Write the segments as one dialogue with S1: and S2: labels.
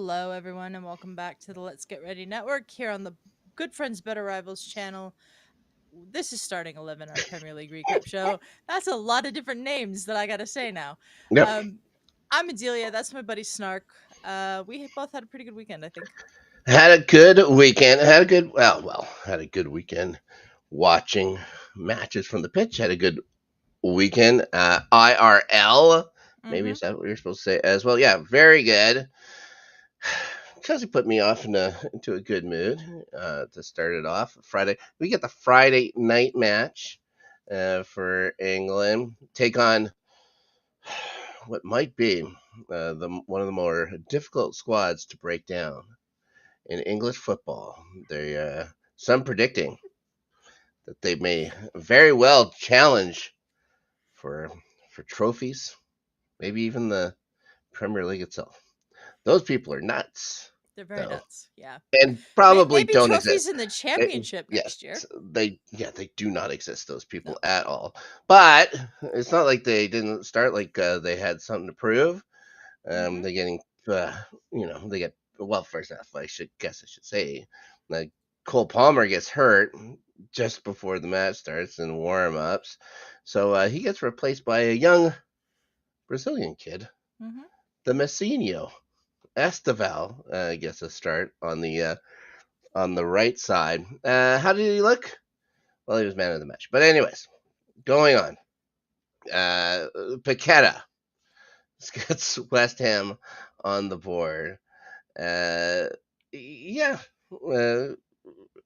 S1: Hello, everyone, and welcome back to the Let's Get Ready Network here on the Good Friends Better Rivals channel. This is Starting 11, our Premier League recap show. That's a lot of different names that I got to say now.
S2: Yep.
S1: I'm Adelia. That's my buddy Snark. We both had a pretty good weekend, I think.
S2: Had a good weekend. Had a good weekend watching matches from the pitch. Had a good weekend. IRL. Maybe
S1: Mm-hmm.
S2: is that what you're supposed to say as well? Yeah, very good. Chelsea put me off into a good mood to start it off. Friday, we get the Friday night match for England. Take on what might be the one of the more difficult squads to break down in English football. Some predicting that they may very well challenge for for trophies, maybe even the Premier League itself. Those people are nuts,
S1: They're very
S2: though,
S1: nuts. Yeah.
S2: and probably
S1: Maybe
S2: don't exist.
S1: trophies in the championship
S2: Yeah,
S1: next year.
S2: they do not exist. Those people
S1: No.
S2: at all. But it's not like they didn't start like they had something to prove.
S1: Mm-hmm.
S2: They're getting, they get well. First off, I should say, like Cole Palmer gets hurt just before the match starts in warm ups, so he gets replaced by a young Brazilian kid,
S1: Mm-hmm.
S2: the Messinho Esteval. Gets a start on the right side. How did he look? Well, he was man of the match. But anyways, going on. Paqueta gets West Ham on the board. Uh, yeah, uh,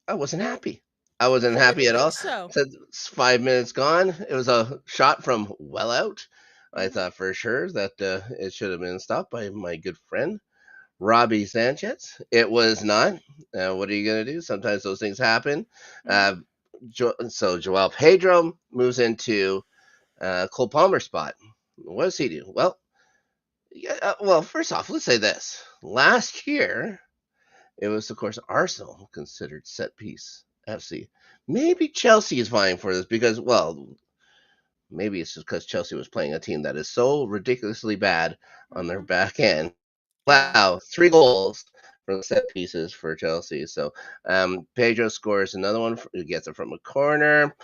S2: I wasn't happy. I wasn't
S1: I
S2: happy
S1: didn't
S2: at
S1: think
S2: all.
S1: so.
S2: Said it's 5 minutes gone. It was a shot from well out. I
S1: Mm-hmm.
S2: thought for sure that it should have been stopped by my good friend Robbie Sanchez. It was not. What are you gonna do? Sometimes those things happen.
S1: Mm-hmm.
S2: Uh, so Joel Pedro moves into Cole Palmer's spot. What does he do? Well, first off, let's say this. Last year, it was, of course, Arsenal who considered set piece FC. Maybe Chelsea is vying for this because, well, maybe it's just because Chelsea was playing a team that is so ridiculously bad on their
S1: Mm-hmm.
S2: back end.
S1: Yeah.
S2: Wow, 3 goals from set pieces for Chelsea. So Pedro scores another one. He gets it from a corner.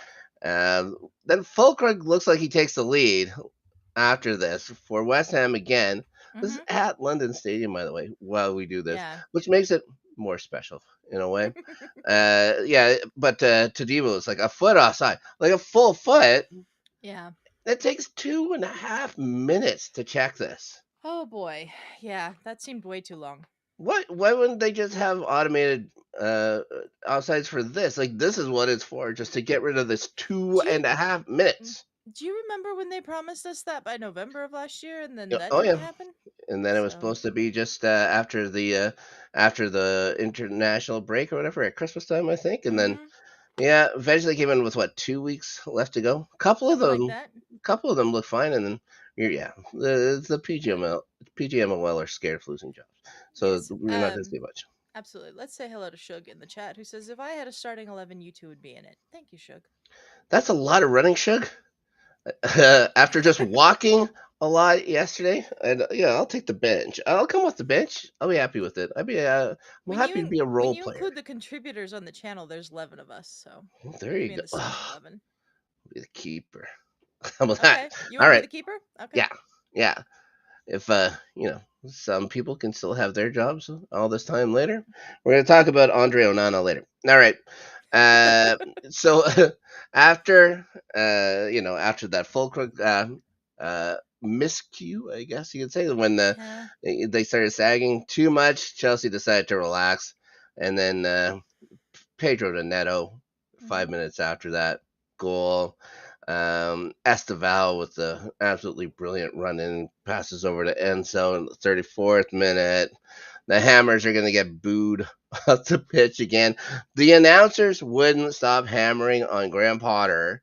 S2: Then Fulkrug looks like he takes the lead after this for West Ham again. This is
S1: Mm-hmm.
S2: at London Stadium, by the way, while we do this,
S1: Yeah.
S2: which makes it more special in a way. Yeah, but Tadibo is like a foot offside, like a full foot.
S1: Yeah.
S2: It takes 2.5 minutes to check this.
S1: Oh boy. Yeah, that seemed way too long.
S2: What? Why wouldn't they just have automated offsides for this? Like this is what it's for, just to get rid of this two
S1: Do you
S2: and a half minutes.
S1: do you remember when they promised us that by November of last year and then
S2: Yeah,
S1: that
S2: oh
S1: didn't
S2: yeah,
S1: happen?
S2: and then it was
S1: So,
S2: supposed to be just after the international break or whatever at Christmas time, I think, and then
S1: mhm.
S2: yeah, eventually came in with what 2 weeks left to go.
S1: Something like that.
S2: Couple of them look fine, and then yeah, the
S1: But
S2: PGMOL are scared of losing jobs, so
S1: yes.
S2: we're not going to see much.
S1: Absolutely. Let's say hello to Shug in the chat who says if I had a starting 11, you two would be in it. Thank you, Shug.
S2: That's a lot of running, Shug. After just walking a lot yesterday, and yeah, I'll take the bench. I'll come with the bench. I'll be happy with it. I'm happy to be a
S1: When
S2: role
S1: you
S2: player.
S1: include the contributors on the channel, there's 11 of us, so you
S2: There
S1: could
S2: you
S1: be in
S2: go.
S1: the starting 11.
S2: Be the keeper. How about that?
S1: Okay. You
S2: All
S1: want to be
S2: right.
S1: the keeper? Okay.
S2: Yeah. Yeah. If some people can still have their jobs all this time later, we're gonna talk about Andre Onana later. All right. Uh, so after after that Fulcrum miscue, I guess you could say, when
S1: Yeah.
S2: they started sagging too much, Chelsea decided to relax, and then Pedro to Neto,
S1: Hmm.
S2: 5 minutes after that goal. Esteval with the absolutely brilliant run in, passes over to Enzo in the 34th minute. The Hammers are going to get booed off the pitch again. The announcers wouldn't stop hammering on Graham Potter,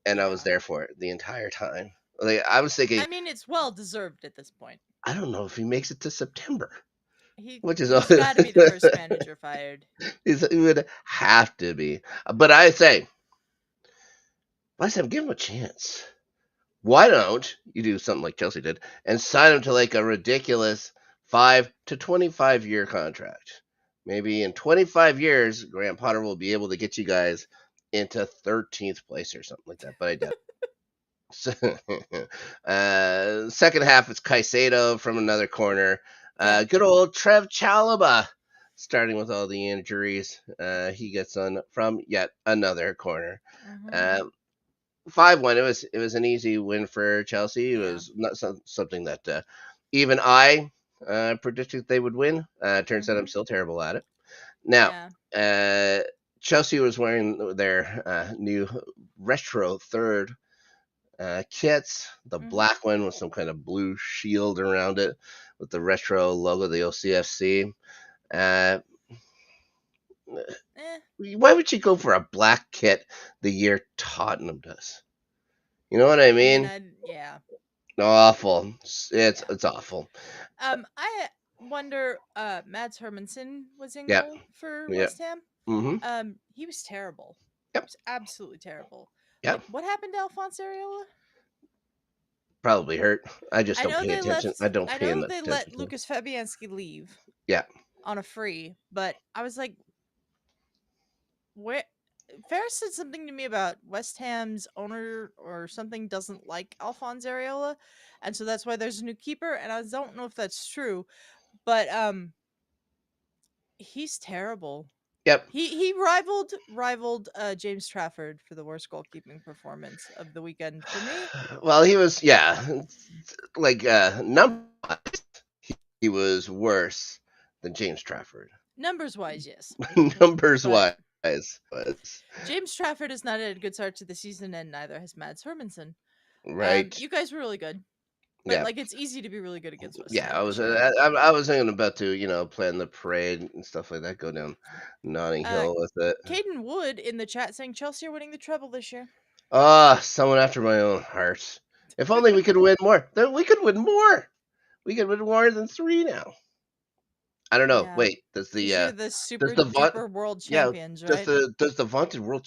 S2: and I was
S1: Yeah.
S2: there for it the entire time. Like, I was thinking,
S1: I mean, it's well deserved at this point.
S2: I don't know if he makes it to September,
S1: He
S2: which is
S1: he's got to be the first manager fired.
S2: he would have to be. But I say, West Ham, give him a chance. Why don't you do something like Chelsea did and sign him to like a ridiculous 5 to 25-year contract. Maybe in 25 years, Grant Potter will be able to get you guys into 13th place or something like that, but I doubt second half, it's Caicedo from another corner. Good old Trev Chalobah, starting with all the injuries. He gets on from yet another corner. 5-1. It was an easy win for Chelsea. It was not something that even I predicted they would win. Turns out I'm still terrible at it. Now, Chelsea was wearing their new retro third kits. The black one with some kind of blue shield around it with the retro logo, the OCFC. Why would you go for a black kit the year Tottenham does? You know what I mean?
S1: Yeah.
S2: Awful. It's awful.
S1: I wonder. Mads Hermansen was in goal for West Ham. He was terrible.
S2: Yep.
S1: He was absolutely terrible.
S2: Yep.
S1: Like, what happened to Alphonse Areola?
S2: Probably hurt. I just don't pay attention. I don't pay enough
S1: attention. They let Lucas Fabianski leave.
S2: Yeah.
S1: On a free, but I was like, where? Ferris said something to me about West Ham's owner or something doesn't like Alphonse Areola, and so that's why there's a new keeper. And I don't know if that's true, but he's terrible.
S2: Yep.
S1: He rivaled James Trafford for the worst goalkeeping performance of the weekend for me.
S2: Well, he was like numbers. He was worse than James Trafford.
S1: Numbers wise, yes.
S2: Numbers wise.
S1: James Trafford has not had a good start to the season, and neither has Mads Hermansen.
S2: Right.
S1: You guys were really good. But like, it's easy to be really good against West Ham.
S2: I was thinking about to plan the parade and stuff like that. Go down Notting Hill with it.
S1: Caden Wood in the chat saying Chelsea are winning the treble this year.
S2: Someone after my own heart. If only we could win more. We could win more. We could win more than 3 now. I don't know. Yeah. Wait, does the
S1: super duper world champions, right?
S2: Does the vaunted World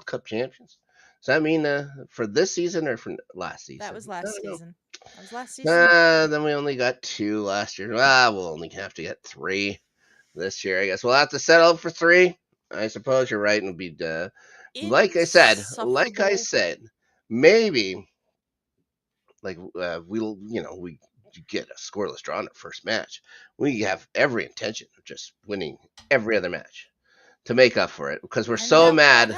S2: Cup champions? Does that mean for this season or for last season?
S1: That was last season. That was last season.
S2: Then we only got 2 last year. We'll only have to get 3 this year. I guess we'll have to settle for 3. I suppose you're right. It'll be like I said, maybe like we'll we get a scoreless draw in our first match. We have every intention of just winning every other match to make up for it because we're so mad.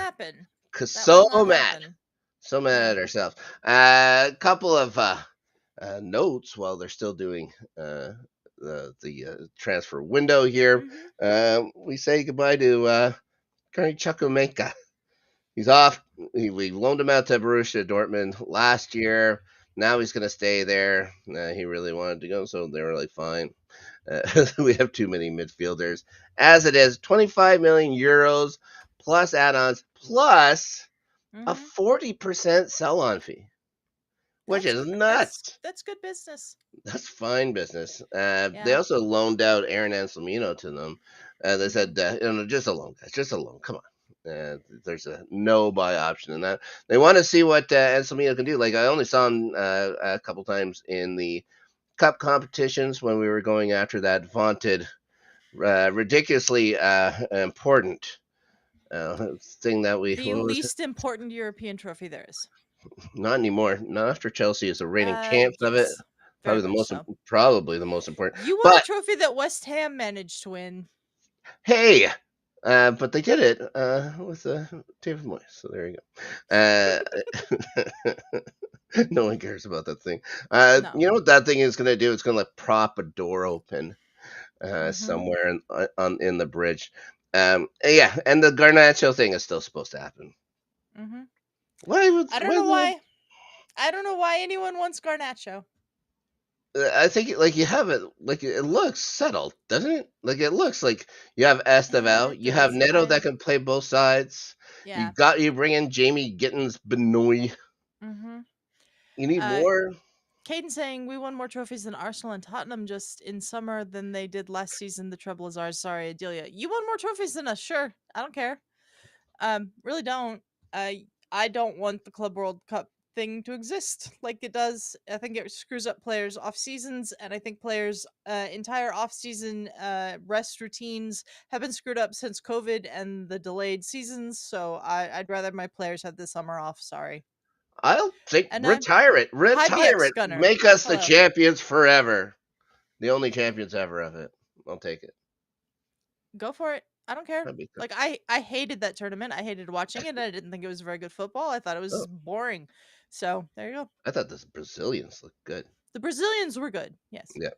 S2: So mad at ourselves. A couple of notes while they're still doing the transfer window here. We say goodbye to Gary Chukwuemeka. He's off. We loaned him out to Borussia Dortmund last year. Now he's going to stay there. He really wanted to go, so they're really fine. We have too many midfielders. As it is, 25 million euros plus add-ons plus a 40% sell-on fee, which is nuts.
S1: That's good business.
S2: That's fine business. They also loaned out Aaron Anselmino to them. They said, just a loan, guys. Just a loan. Come on. There's a no buy option in that. They want to see what Anselmino can do. Like, I only saw him a couple times in the cup competitions when we were going after that vaunted, ridiculously important thing that we...
S1: The least important European trophy there is.
S2: Not anymore. Not after Chelsea is the reigning champs of it. Probably the most important.
S1: You won a trophy that West Ham managed to win.
S2: Hey! But they did it with David Moyes, so there you go. No one cares about that thing. No. You know what that thing is going to do? It's going to prop a door open somewhere in the bridge. And the Garnacho thing is still supposed to happen.
S1: I don't know why. I don't know why anyone wants Garnacho.
S2: I think you have it, it looks settled, doesn't it? It looks like you have Esteval, you have Neto that can play both sides. Yeah. You bring in Jamie Gittins Benoit. You need more.
S1: Caden saying we won more trophies than Arsenal and Tottenham just in summer than they did last season. The treble is ours. Sorry, Adelia. You won more trophies than us. Sure, I don't care. Really don't. I don't want the Club World Cup thing to exist like it does. I think it screws up players off seasons, and I think players' entire off season rest routines have been screwed up since COVID and the delayed seasons. So I'd rather my players have the summer off. Sorry.
S2: I'll think
S1: And
S2: retire it.
S1: hi
S2: Retire
S1: BX
S2: it.
S1: Gunner.
S2: Make us the
S1: Hello.
S2: champions forever. The only champions ever of it. I'll take it.
S1: Go for it. I don't care.
S2: That'd be cool.
S1: Like I hated that tournament. I hated watching it. I didn't think it was very good football. I thought it was
S2: Oh,
S1: boring. So there you go.
S2: I thought the Brazilians looked good.
S1: The Brazilians were good. Yes.
S2: Yeah.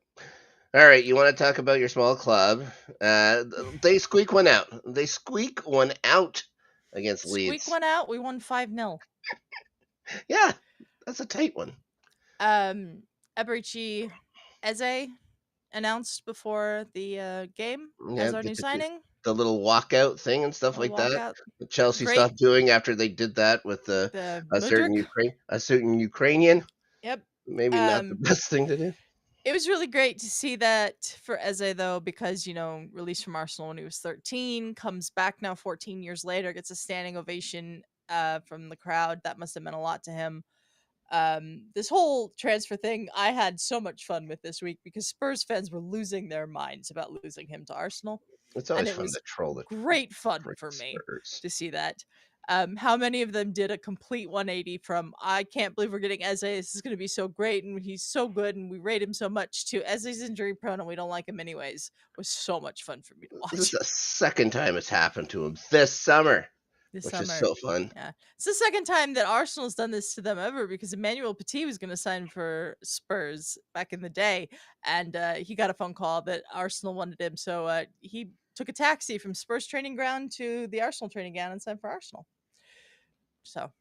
S2: All right, you want to talk about your small club? They squeak one out. They squeak one out against Leeds.
S1: Squeak went out. We won 5-0.
S2: Yeah, that's a tight one.
S1: Eberechi Eze announced before the game as our new signing.
S2: The little walkout thing and stuff like that. Chelsea stopped doing after they did that with a certain Ukrainian.
S1: Yep.
S2: Maybe not the best thing to do.
S1: It was really great to see that for Eze, though, because, released from Arsenal when he was 13, comes back now 14 years later, gets a standing ovation from the crowd. That must have meant a lot to him. This whole transfer thing, I had so much fun with this week because Spurs fans were losing their minds about losing him to Arsenal.
S2: It's always fun to troll the
S1: great fun for me to see that. How many of them did a complete 180 from I can't believe we're getting Eze, this is going to be so great and he's so good and we rate him so much, to Eze's injury prone and we don't like him anyways, was so much fun for me to watch.
S2: This is the second time it's happened to him this summer. Which is so fun.
S1: Yeah. It's the second time that Arsenal's done this to them ever, because Emmanuel Petit was going to sign for Spurs back in the day, and he got a phone call that Arsenal wanted him, so he took a taxi from Spurs training ground to the Arsenal training ground and signed for Arsenal. So,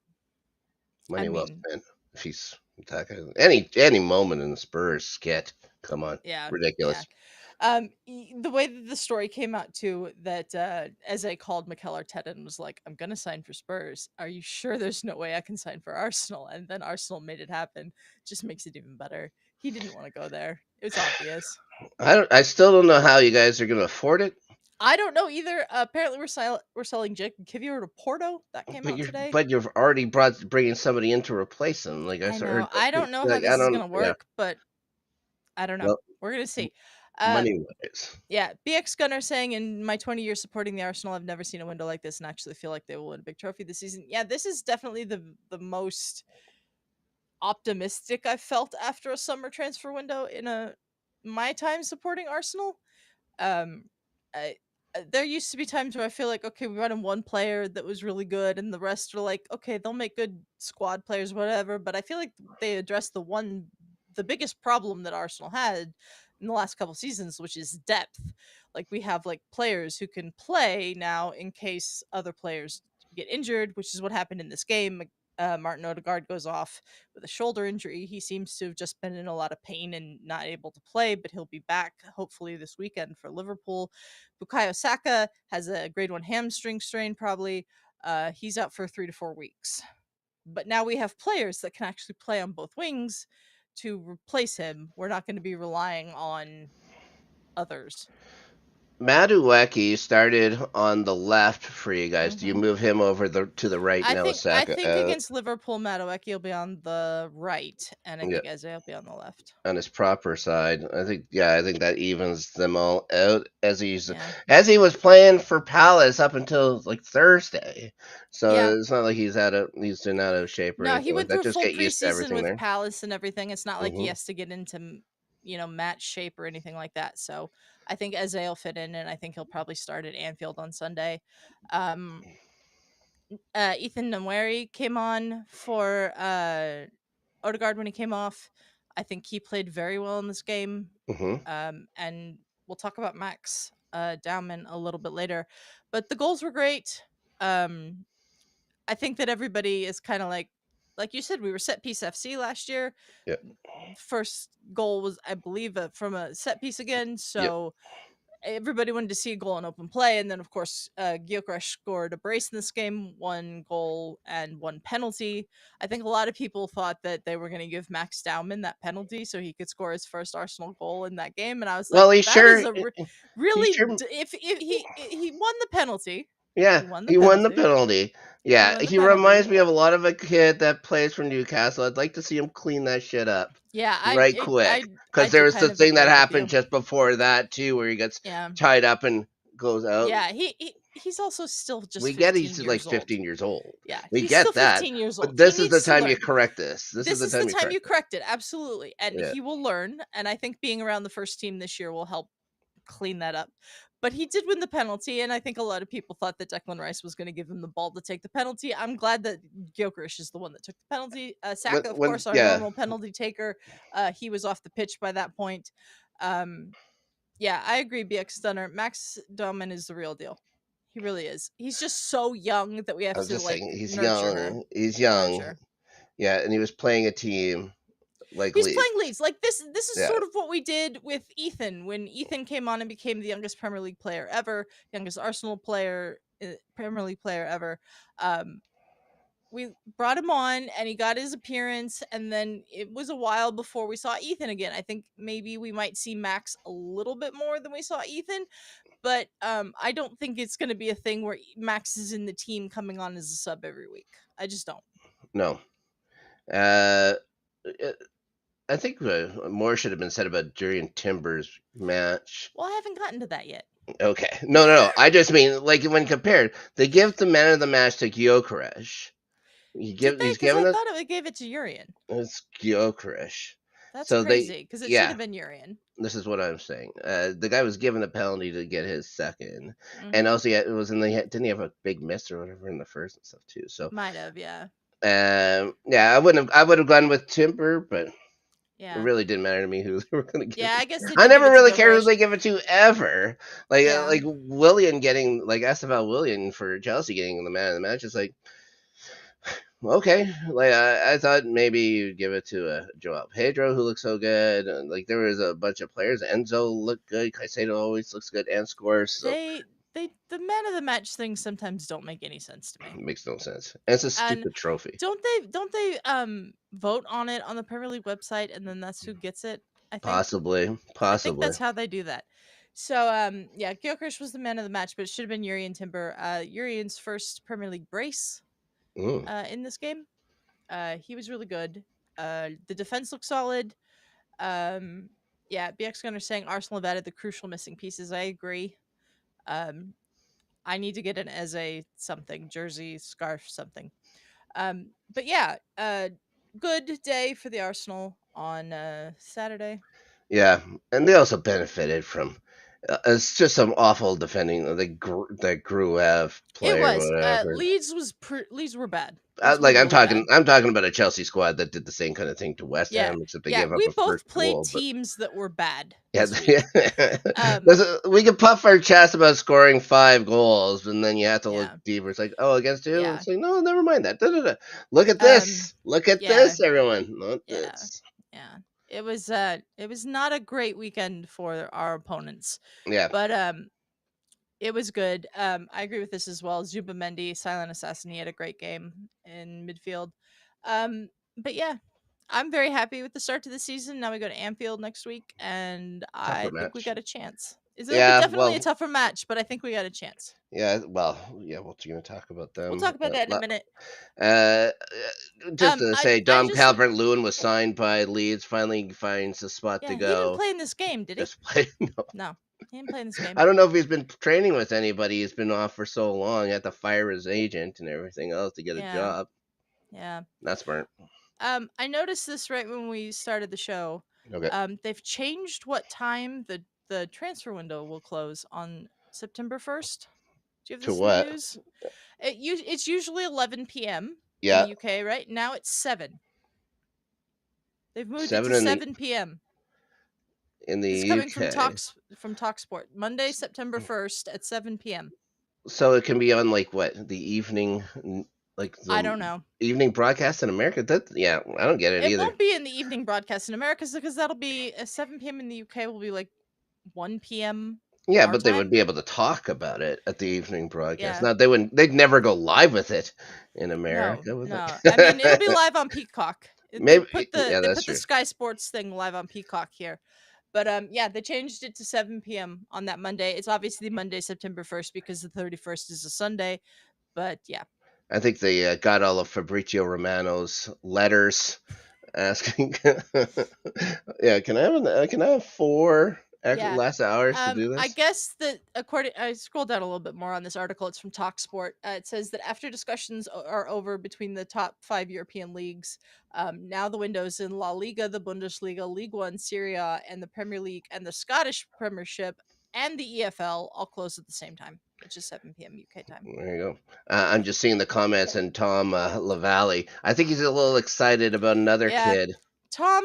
S2: money well spent. If he's any moment in the Spurs skit, come on,
S1: yeah,
S2: ridiculous.
S1: Yeah. The way that the story came out too, that Eze called Mikel Arteta and was like, "I'm gonna sign for Spurs. Are you sure there's no way I can sign for Arsenal?" And then Arsenal made it happen. Just makes it even better. He didn't want to go there. It was obvious.
S2: I still don't know how you guys are gonna afford it.
S1: I don't know either. Apparently, we're selling Jacob Kivior to Porto. That came out today.
S2: But you've already bringing somebody in to replace him. Like I heard.
S1: I don't know how this is gonna work, but I don't know. Well, we're gonna see.
S2: Money wise.
S1: Yeah, BX Gunner saying, in my 20 years supporting the Arsenal, I've never seen a window like this and actually feel like they will win a big trophy this season. Yeah, this is definitely the most optimistic I've felt after a summer transfer window in my time supporting Arsenal. There used to be times where I feel like, okay, we brought in one player that was really good and the rest are like, okay, they'll make good squad players, whatever. But I feel like they addressed the biggest problem that Arsenal had in the last couple seasons, which is depth. Like, we have like players who can play now in case other players get injured, which is what happened in this game. Martin Ødegaard goes off with a shoulder injury. He seems to have just been in a lot of pain and not able to play, but he'll be back hopefully this weekend for Liverpool. Bukayo Saka has a grade 1 hamstring strain probably. He's out for 3 to 4 weeks. But now we have players that can actually play on both wings to replace him. We're not going to be relying on others.
S2: Matchweek started on the left for you guys. Do you move him over to the right now?
S1: I think against Liverpool, Matchweek will be on the right, and I think Eze will be on the left.
S2: On his proper side, I think that evens them all out. As he was playing for Palace up until like Thursday, so it's not like he's been out of shape or anything.
S1: No, he went through
S2: just
S1: full
S2: get used to everything
S1: preseason with
S2: there.
S1: Palace and everything. It's not like he has to get into match shape or anything like that. So I think Eze will fit in, and I think he'll probably start at Anfield on Sunday. Ethan Nweri came on for Ødegaard when he came off. I think he played very well in this game. And we'll talk about Max Dowman a little bit later. But the goals were great. I think that everybody is kind of like you said, we were set piece FC last year.
S2: Yeah.
S1: First goal was, I believe, from a set piece again. So everybody wanted to see a goal in open play. And then, of course, Gyökeres scored a brace in this game, 1 goal and 1 penalty. I think a lot of people thought that they were going to give Max Dowman that penalty so he could score his first Arsenal goal in that game. And I was like, if he won the penalty.
S2: Yeah, he won the penalty. Yeah,
S1: win the
S2: he
S1: penalty.
S2: reminds me of a lot of a kid that plays for Newcastle. I'd like to see him clean that shit up
S1: Yeah,
S2: right quick.
S1: I
S2: Because there
S1: do
S2: was the
S1: kind of
S2: thing that
S1: agree with
S2: happened
S1: you.
S2: just before that too, where he gets
S1: Yeah.
S2: tied up and goes out.
S1: Yeah, he's also still just
S2: We get he's
S1: 15
S2: like
S1: years old.
S2: 15 years old.
S1: Yeah,
S2: We
S1: he's still
S2: get that,
S1: 15 years
S2: but
S1: old. He
S2: this is the
S1: needs to
S2: time you
S1: learn.
S2: correct this. This is
S1: This
S2: the
S1: is the
S2: time you
S1: time
S2: correct
S1: you
S2: it.
S1: correct it. Absolutely. And
S2: Yeah.
S1: he will learn. And I think being around the first team this year will help clean that up. But he did win the penalty, and I think a lot of people thought that Declan Rice was going to give him the ball to take the penalty. I'm glad that Gyökeres is the one that took the penalty. Saka, of course, our
S2: Yeah,
S1: normal penalty taker. He was off the pitch by that point. Yeah, I agree, BX Stunner. Max Doman is the real deal. He really is. He's just so young that we
S2: I
S1: have
S2: was
S1: to
S2: just
S1: like
S2: saying he's
S1: nurture her.
S2: young. He's young.
S1: Nurture.
S2: Yeah, and he was playing a team like
S1: He's
S2: Leeds.
S1: playing Leeds. Like this is
S2: Yeah,
S1: sort of what we did with Ethan when Ethan came on and became the youngest Premier League player ever, youngest Arsenal player, Premier League player ever. We brought him on and he got his appearance, and then it was a while before we saw Ethan again. I think maybe we might see Max a little bit more than we saw Ethan, but I don't think it's going to be a thing where Max is in the team coming on as a sub every week. I just don't.
S2: no. Uh, I think more should have been said about Jurriën Timber's match.
S1: Well, I haven't gotten to that yet.
S2: Okay, no. I just mean like when compared, they give the man of the match to Gyökeres.
S1: Did they?
S2: He's
S1: Because I
S2: given us
S1: thought it gave it to Urian.
S2: it's Gyökeres.
S1: That's
S2: So they,
S1: crazy because it should
S2: yeah,
S1: have been Urian.
S2: this is what I'm saying. The guy was given a penalty to get his second, and
S1: Mhm.
S2: also it was in the didn't he have a big miss or whatever in the first and stuff too. So
S1: Might have, yeah.
S2: yeah, I would have gone with Timber, but it
S1: Yeah.
S2: really didn't matter to me who they were going to give
S1: Yeah,
S2: it.
S1: I guess they
S2: I
S1: did give
S2: never
S1: it to
S2: really care who
S1: Gyökeres.
S2: they give it to ever.
S1: Yeah.
S2: Like Willian getting like Estefan Willian for Chelsea getting the man of the match is like okay. Like I thought maybe you'd give it to Joao Pedro who looks so good. And, like there was a bunch of players. Enzo looked good. Caicedo always looks good and scores. So
S1: The man of the match thing sometimes don't make any sense to me.
S2: it makes no sense. And it's a
S1: And
S2: stupid trophy.
S1: don't they vote on it on the Premier League website and then that's who gets it? I think
S2: Possibly.
S1: that's how they do that. So yeah, Gyökeres was the man of the match, but it should have been Urian Timber. Urian's first Premier League brace
S2: Mm.
S1: in this game. He was really good. The defense looked solid. Yeah, BX Gunner saying Arsenal have added the crucial missing pieces. I agree. I need to get an Eze something, jersey, scarf, something. But yeah, good day for the Arsenal on Saturday.
S2: Yeah, and they also benefited from it's just some awful defending that Gruev
S1: It
S2: play or
S1: was
S2: whatever.
S1: Leeds were bad. Leeds were
S2: Like
S1: really bad.
S2: I'm talking about a Chelsea squad that did the same kind of thing to West
S1: Yeah,
S2: Ham, except they
S1: yeah.
S2: gave up
S1: We
S2: a first
S1: both played
S2: goal. But
S1: teams that were bad
S2: yeah,
S1: this week.
S2: we can puff our chest about scoring 5 goals, and then you have to look
S1: Yeah,
S2: deeper. It's like, oh, against who?
S1: yeah.
S2: It's like, no, never mind that. Da-da-da. Look at
S1: Um,
S2: this. Look at
S1: yeah,
S2: this, everyone. Not
S1: yeah,
S2: this.
S1: yeah. It was not a great weekend for our opponents,
S2: Yeah,
S1: but it was good. I agree with this as well. Zubamendi, silent assassin, he had a great game in midfield. But yeah, I'm very happy with the start to the season. Now we go to Anfield next week, and
S2: tougher
S1: I think we
S2: match.
S1: got a chance. It'll be
S2: Yeah,
S1: definitely a
S2: well,
S1: tougher match, but I think we got a chance.
S2: yeah, well, yeah. What you gonna talk about
S1: We'll
S2: them?
S1: talk about that in a minute.
S2: Uh, just to say,
S1: I
S2: Dom
S1: just
S2: Calvert-Lewin was signed by Leeds. Finally finds a spot to
S1: yeah, he didn't
S2: go.
S1: play in this game, did he?
S2: Just play. No,
S1: No, he didn't play in this game.
S2: I don't know if he's been training with anybody. He's been off for so long. He had to fire his agent and everything else to get a
S1: Yeah,
S2: job.
S1: yeah.
S2: That's smart.
S1: I noticed this right when we started the show.
S2: Okay.
S1: They've changed what time the transfer window will close on September 1st. Do you have
S2: To
S1: this in the
S2: what?
S1: news? It's usually 11 p.m. in
S2: Yeah,
S1: the UK, right? Now it's 7. They've moved it
S2: 7
S1: to
S2: in the
S1: 7 p.m.
S2: in
S1: This is
S2: the
S1: coming from
S2: UK.
S1: Talksport. Monday, September 1st at 7 p.m.
S2: So it can be on like what the evening, like
S1: I
S2: the
S1: don't know.
S2: evening broadcast in America. That yeah, I don't get it
S1: It
S2: either.
S1: won't be in the evening broadcast in America because that'll be 7 p.m. in the UK will be like 1 p.m.
S2: Yeah,
S1: our
S2: but they would
S1: time.
S2: be able to talk about it at the evening broadcast.
S1: Yeah.
S2: Not they wouldn't. They'd never go live with it in
S1: No,
S2: America, would
S1: no. I mean, it'll be
S2: they?
S1: live on Peacock.
S2: Maybe. Yeah,
S1: They
S2: that's
S1: put the
S2: true.
S1: Sky Sports thing live on Peacock here. But yeah, they changed it to 7 p.m. on that Monday. It's obviously Monday, September 1st because the 31st is a Sunday. But yeah.
S2: I think they got all of Fabrizio Romano's letters asking, yeah, can I have 4
S1: Yeah.
S2: less hours to do
S1: I
S2: this?
S1: guess that I scrolled down a little bit more on this article. It's from TalkSport. It says that after discussions are over between the top 5 European leagues, now the windows in La Liga, the Bundesliga, League One, Serie A, and the Premier League, and the Scottish Premiership, and the EFL all close at the same time, which is 7 p.m. UK time.
S2: There you go. I'm just seeing the comments, and Tom LaValle. I think he's a little excited about another
S1: Yeah.
S2: kid.
S1: Tom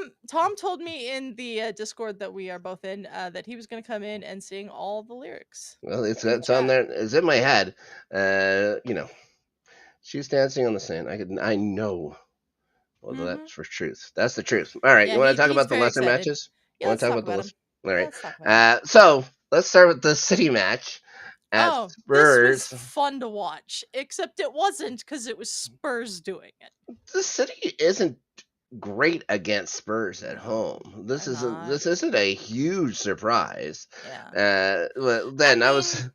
S1: told me in the Discord that we are both in that he was going to come in and sing all the lyrics.
S2: Well,
S1: in the
S2: it's on
S1: chat.
S2: there. It's in my head. You know, she's dancing on the sand. I know. Well, that's for truth. That's the truth. All right.
S1: Yeah,
S2: You want to talk
S1: he's
S2: about the
S1: very
S2: lesser
S1: excited.
S2: matches? You
S1: Yeah,
S2: want
S1: let's
S2: to talk
S1: talk
S2: about the
S1: about him.
S2: lesser? All
S1: Yeah,
S2: right.
S1: let's talk about him.
S2: So let's start with the City match at
S1: Oh, this was
S2: Spurs.
S1: fun to watch, except it wasn't because it was Spurs doing it.
S2: The City isn't great against Spurs at
S1: No,
S2: home.
S1: they're not.
S2: This isn't a huge surprise.
S1: Yeah.
S2: Well,
S1: I
S2: then I was
S1: mean,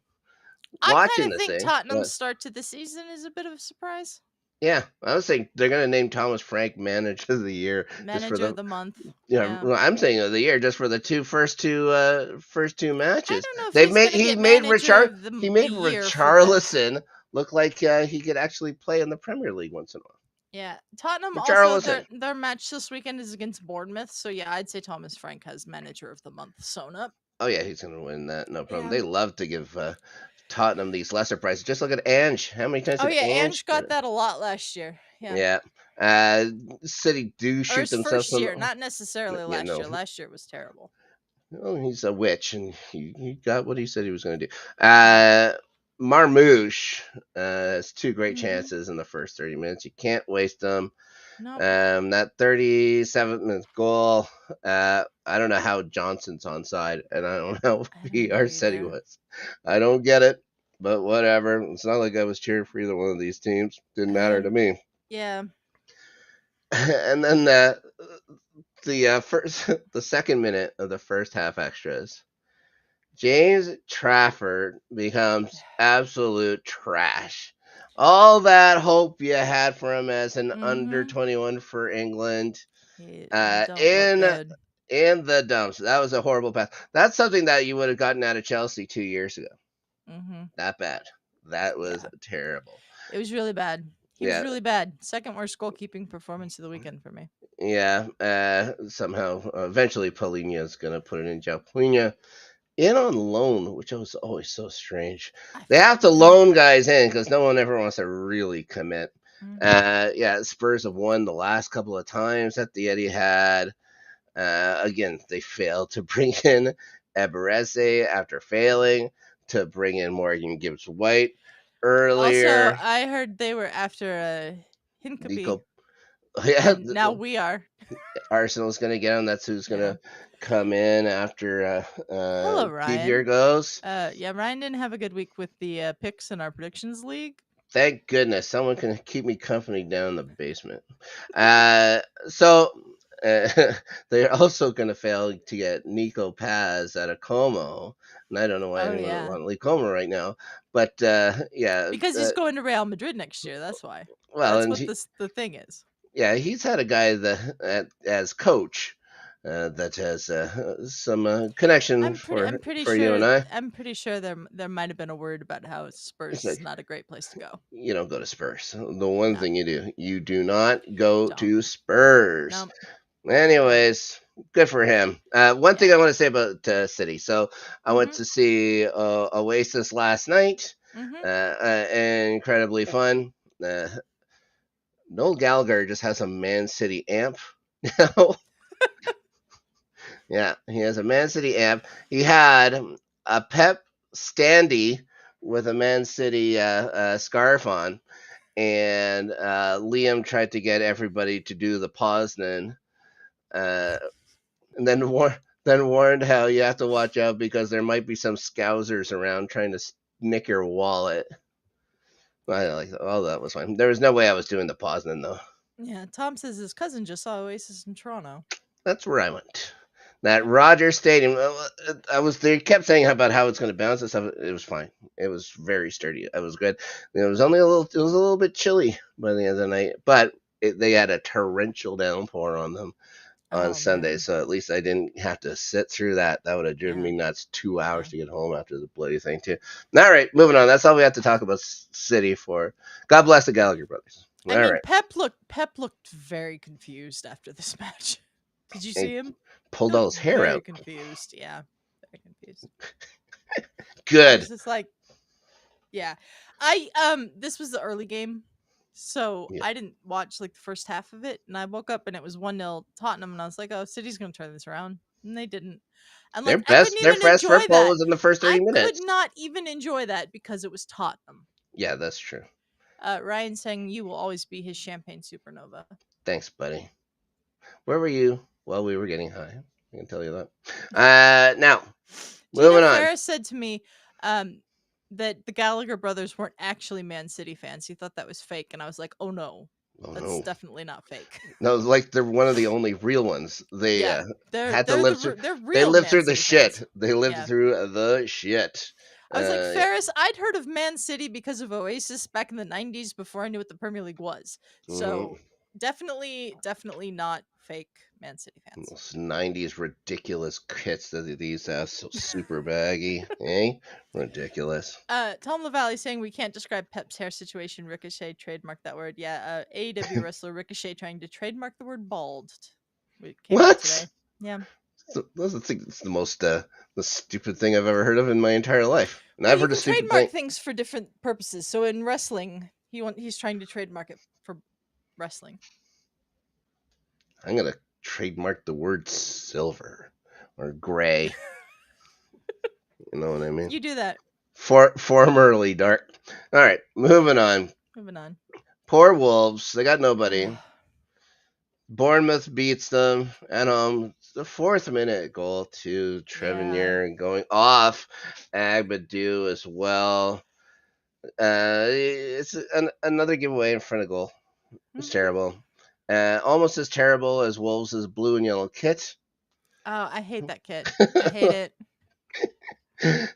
S1: I kind
S2: watching
S1: of
S2: this
S1: think
S2: thing.
S1: Tottenham's start to the season is a bit of a surprise.
S2: Yeah, I was saying they're gonna name Thomas Frank Manager of the Year just for
S1: Manager
S2: the.
S1: of the month.
S2: Yeah,
S1: Yeah.
S2: well, I'm saying of the year just for the first two
S1: I
S2: matches.
S1: don't know if
S2: They've
S1: he's
S2: made
S1: gonna get manager of
S2: he
S1: the
S2: made
S1: year for this.
S2: Richarlison look like he could actually play in the Premier League once in a while.
S1: Yeah, Tottenham also
S2: Richarlison.
S1: their match this weekend is against Bournemouth, so yeah, I'd say Thomas Frank has manager of the month sewn up.
S2: Oh yeah, he's gonna win that, no problem.
S1: Yeah.
S2: They love to give Tottenham these lesser prizes. Just look at Ange. How many times
S1: Oh
S2: did
S1: yeah,
S2: Ange
S1: Ange
S2: get
S1: got
S2: it?
S1: that a lot last year. Yeah.
S2: Yeah. City do
S1: Or
S2: shoot
S1: his
S2: themselves
S1: first
S2: in
S1: year,
S2: the.
S1: not necessarily
S2: Yeah,
S1: last
S2: no.
S1: year. Last year was terrible.
S2: Oh, he's a witch, and he got what he said he was going to do.
S1: Yeah.
S2: Marmouche has 2 great
S1: Mm-hmm.
S2: chances in the first 30 minutes. You can't waste them.
S1: Nope.
S2: That 37th minute goal, I don't know how Johnson's onside, and I don't know
S1: I
S2: if
S1: don't know
S2: VR said he
S1: either.
S2: was. I don't get it, but whatever. It's not like I was cheering for either one of these teams. Didn't matter to me.
S1: Yeah.
S2: And then the second minute of the first half extras, James Trafford becomes absolute trash. All that hope you had for him as an under
S1: Mm-hmm.
S2: 21 for England,
S1: He don't look
S2: in
S1: good.
S2: the dumps. That was a horrible pass. That's something that you would have gotten out of Chelsea 2 years ago.
S1: Mm-hmm.
S2: That bad. That was
S1: Yeah.
S2: terrible.
S1: It was really bad. He was
S2: Yeah,
S1: really bad. Second worst goalkeeping performance of the weekend for me.
S2: yeah. Somehow, eventually, Polina's gonna put it in jail. Polina in on loan, which was always so strange. They have to loan guys in because no one ever wants to really commit. Yeah, Spurs have won the last couple of times at the Etihad. Again, they failed to bring in Eberechi after failing to bring in Morgan Gibbs White
S1: Also,
S2: earlier.
S1: I heard they were after Hincapie,
S2: Nico, yeah,
S1: and now we are.
S2: Arsenal's going to get him. That's who's going to come in after
S1: Hello,
S2: Givier
S1: Ryan.
S2: goes.
S1: Yeah, Ryan didn't have a good week with the picks in our predictions league.
S2: Thank goodness someone can keep me company down in the basement. So they're also going to fail to get Nico Paz out of Como, and I don't know why anyone would want to leave Como right now. But yeah,
S1: because he's going to Real Madrid next year. That's why.
S2: Well,
S1: that's what the thing is.
S2: Yeah, he's had a guy as coach that has some connection for you and I.
S1: I'm pretty sure there might have been a word about how Spurs is not a great place to go.
S2: You don't go to Spurs. The one thing you do not go to Spurs.
S1: Nope.
S2: Anyways, good for him. One thing I want to say about City. So I went to see Oasis last night. Incredibly fun. Noel Gallagher just has a Man City amp now. Yeah, he has a Man City amp. He had a Pep standee with a Man City scarf on, and Liam tried to get everybody to do the Poznan, and then warned how you have to watch out because there might be some scousers around trying to nick your wallet. That was fine. There was no way I was doing the Poznan though.
S1: Yeah, Tom says his cousin just saw Oasis in Toronto.
S2: That's where I went. That Rogers Stadium. They kept saying about how it's going to bounce and stuff. It was fine. It was very sturdy. It was good. It was only a little. It was a little bit chilly by the end of the night, but they had a torrential downpour on them on
S1: Oh
S2: Sunday,
S1: man.
S2: so at least I didn't have to sit through that. That would have driven
S1: Yeah.
S2: me nuts. 2 hours
S1: Yeah.
S2: to get home after the bloody thing too. All right, moving on. That's all we have to talk about City for. God bless the Gallagher brothers.
S1: I
S2: All
S1: mean,
S2: right,
S1: Pep looked very confused after this match. Did you
S2: and
S1: see him? He
S2: pulled all
S1: looked
S2: his hair
S1: very
S2: out.
S1: confused. Yeah, very confused. I was
S2: Good.
S1: just like, yeah. This was the early game, so
S2: Yeah.
S1: I didn't watch like the first half of it, and I woke up and it was 1-0 Tottenham, and I was like, oh, City's gonna turn this around, and they didn't. And like, I couldn't
S2: Their
S1: even
S2: best
S1: enjoy
S2: football
S1: that.
S2: was in the first
S1: I
S2: 30
S1: could
S2: minutes.
S1: not even enjoy that because it was Tottenham.
S2: Yeah, that's true.
S1: Ryan saying you will always be his champagne supernova.
S2: Thanks, buddy. Where were you while we were getting high? I can tell you that. Now,
S1: Gina
S2: moving on.
S1: Ferris said to me that the Gallagher brothers weren't actually Man City fans. He thought that was fake, and I was like, "Oh no,
S2: Oh
S1: that's
S2: no,
S1: definitely not fake."
S2: no, like they're one of the only real ones. They
S1: Yeah, they're
S2: had to
S1: they're
S2: live through.
S1: they're
S2: They
S1: real
S2: lived
S1: Man
S2: through the
S1: City fans.
S2: shit. They lived
S1: Yeah,
S2: through the shit.
S1: I was like,
S2: Yeah.
S1: Ferris, I'd heard of Man City because of Oasis back in the '90s before I knew what the Premier League was.
S2: Mm-hmm.
S1: So definitely not fake Man City fans.
S2: Those 90s ridiculous kits that these have, so super baggy, eh? Ridiculous.
S1: Tom LaValle saying we can't describe Pep's hair situation. Ricochet trademark that word. Yeah, AEW wrestler Ricochet trying to trademark the word bald. It came out
S2: What?
S1: today. Yeah.
S2: I think it's the stupid thing I've ever heard of in my entire life. And
S1: Well,
S2: I've
S1: you
S2: heard a
S1: can
S2: stupid
S1: trademark
S2: thing.
S1: things for different purposes. So in wrestling, he's trying to trademark it for wrestling.
S2: I'm gonna trademark the word silver or gray. You know what I mean?
S1: You do that.
S2: Formerly dark. All right, moving on.
S1: Moving on.
S2: Poor Wolves. They got nobody. Bournemouth beats them at home. The 4th-minute goal to Trevinier going off. Agbadu as well. It's another giveaway in front of goal. It's terrible. Almost as terrible as Wolves' blue and yellow kit.
S1: Oh, I hate that kit. I hate it.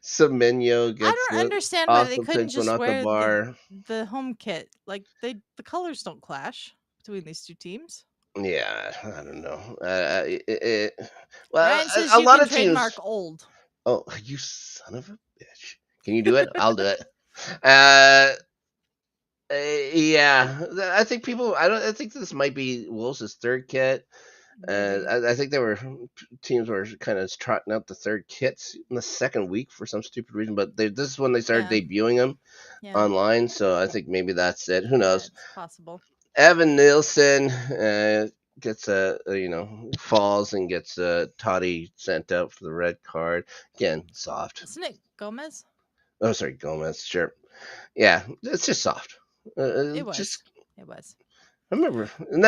S2: Semenyo
S1: I
S2: gets
S1: don't understand why
S2: off
S1: they
S2: the
S1: couldn't
S2: pitch but
S1: just
S2: not the
S1: wear
S2: bar.
S1: the home kit. Like the colors don't clash between these two teams.
S2: Yeah, I don't know. Well,
S1: Ryan says
S2: a
S1: you
S2: lot
S1: can
S2: of teams.
S1: trademark old.
S2: Oh, you son of a bitch! Can you do it? I'll do it. Uh, yeah, I think people. I think this might be Wolves' third kit.
S1: Maybe.
S2: I think teams were kind of trotting out the third kits in the second week for some stupid reason. But this is when they started debuting them online. So I think maybe that's it. Who knows?
S1: It's possible.
S2: Evan Nielsen gets falls and gets Toddy sent out for the red card. Again, soft.
S1: Isn't it Gomez?
S2: Oh, sorry, Gomez. Sure. Yeah, it's just soft.
S1: It was.
S2: Just,
S1: It was.
S2: I remember. And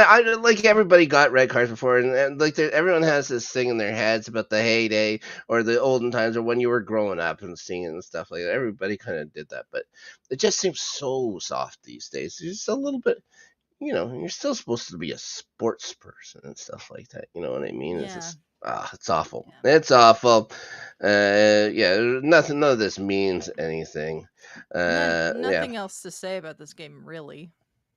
S2: like everybody got red cards before, and like everyone has this thing in their heads about the heyday or the olden times or when you were growing up and seeing it and stuff like that. Everybody kind of did that, but it just seems so soft these days. It's just a little bit. You're still supposed to be a sports person and stuff like that. You know what I mean?
S1: Yeah.
S2: It's just, it's awful. Yeah. It's awful. Yeah, nothing. None of this means anything.
S1: Nothing else to say about this game, really.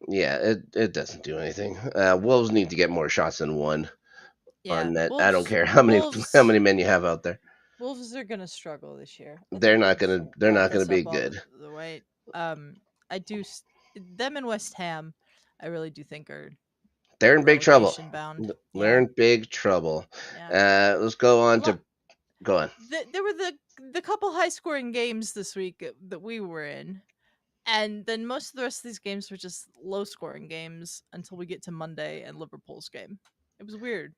S2: Yeah, it doesn't do anything. Wolves need to get more shots than one on net. Wolves, I don't care how many men you have out there.
S1: Wolves are gonna struggle this year.
S2: They're not gonna be good.
S1: The way, I do. Them and West Ham, I really do think
S2: they're in big trouble.
S1: Bound.
S2: They're in big trouble. Yeah. Let's go on to go on.
S1: There were the couple high scoring games this week that we were in, and then most of the rest of these games were just low scoring games until we get to Monday and Liverpool's game. It was weird.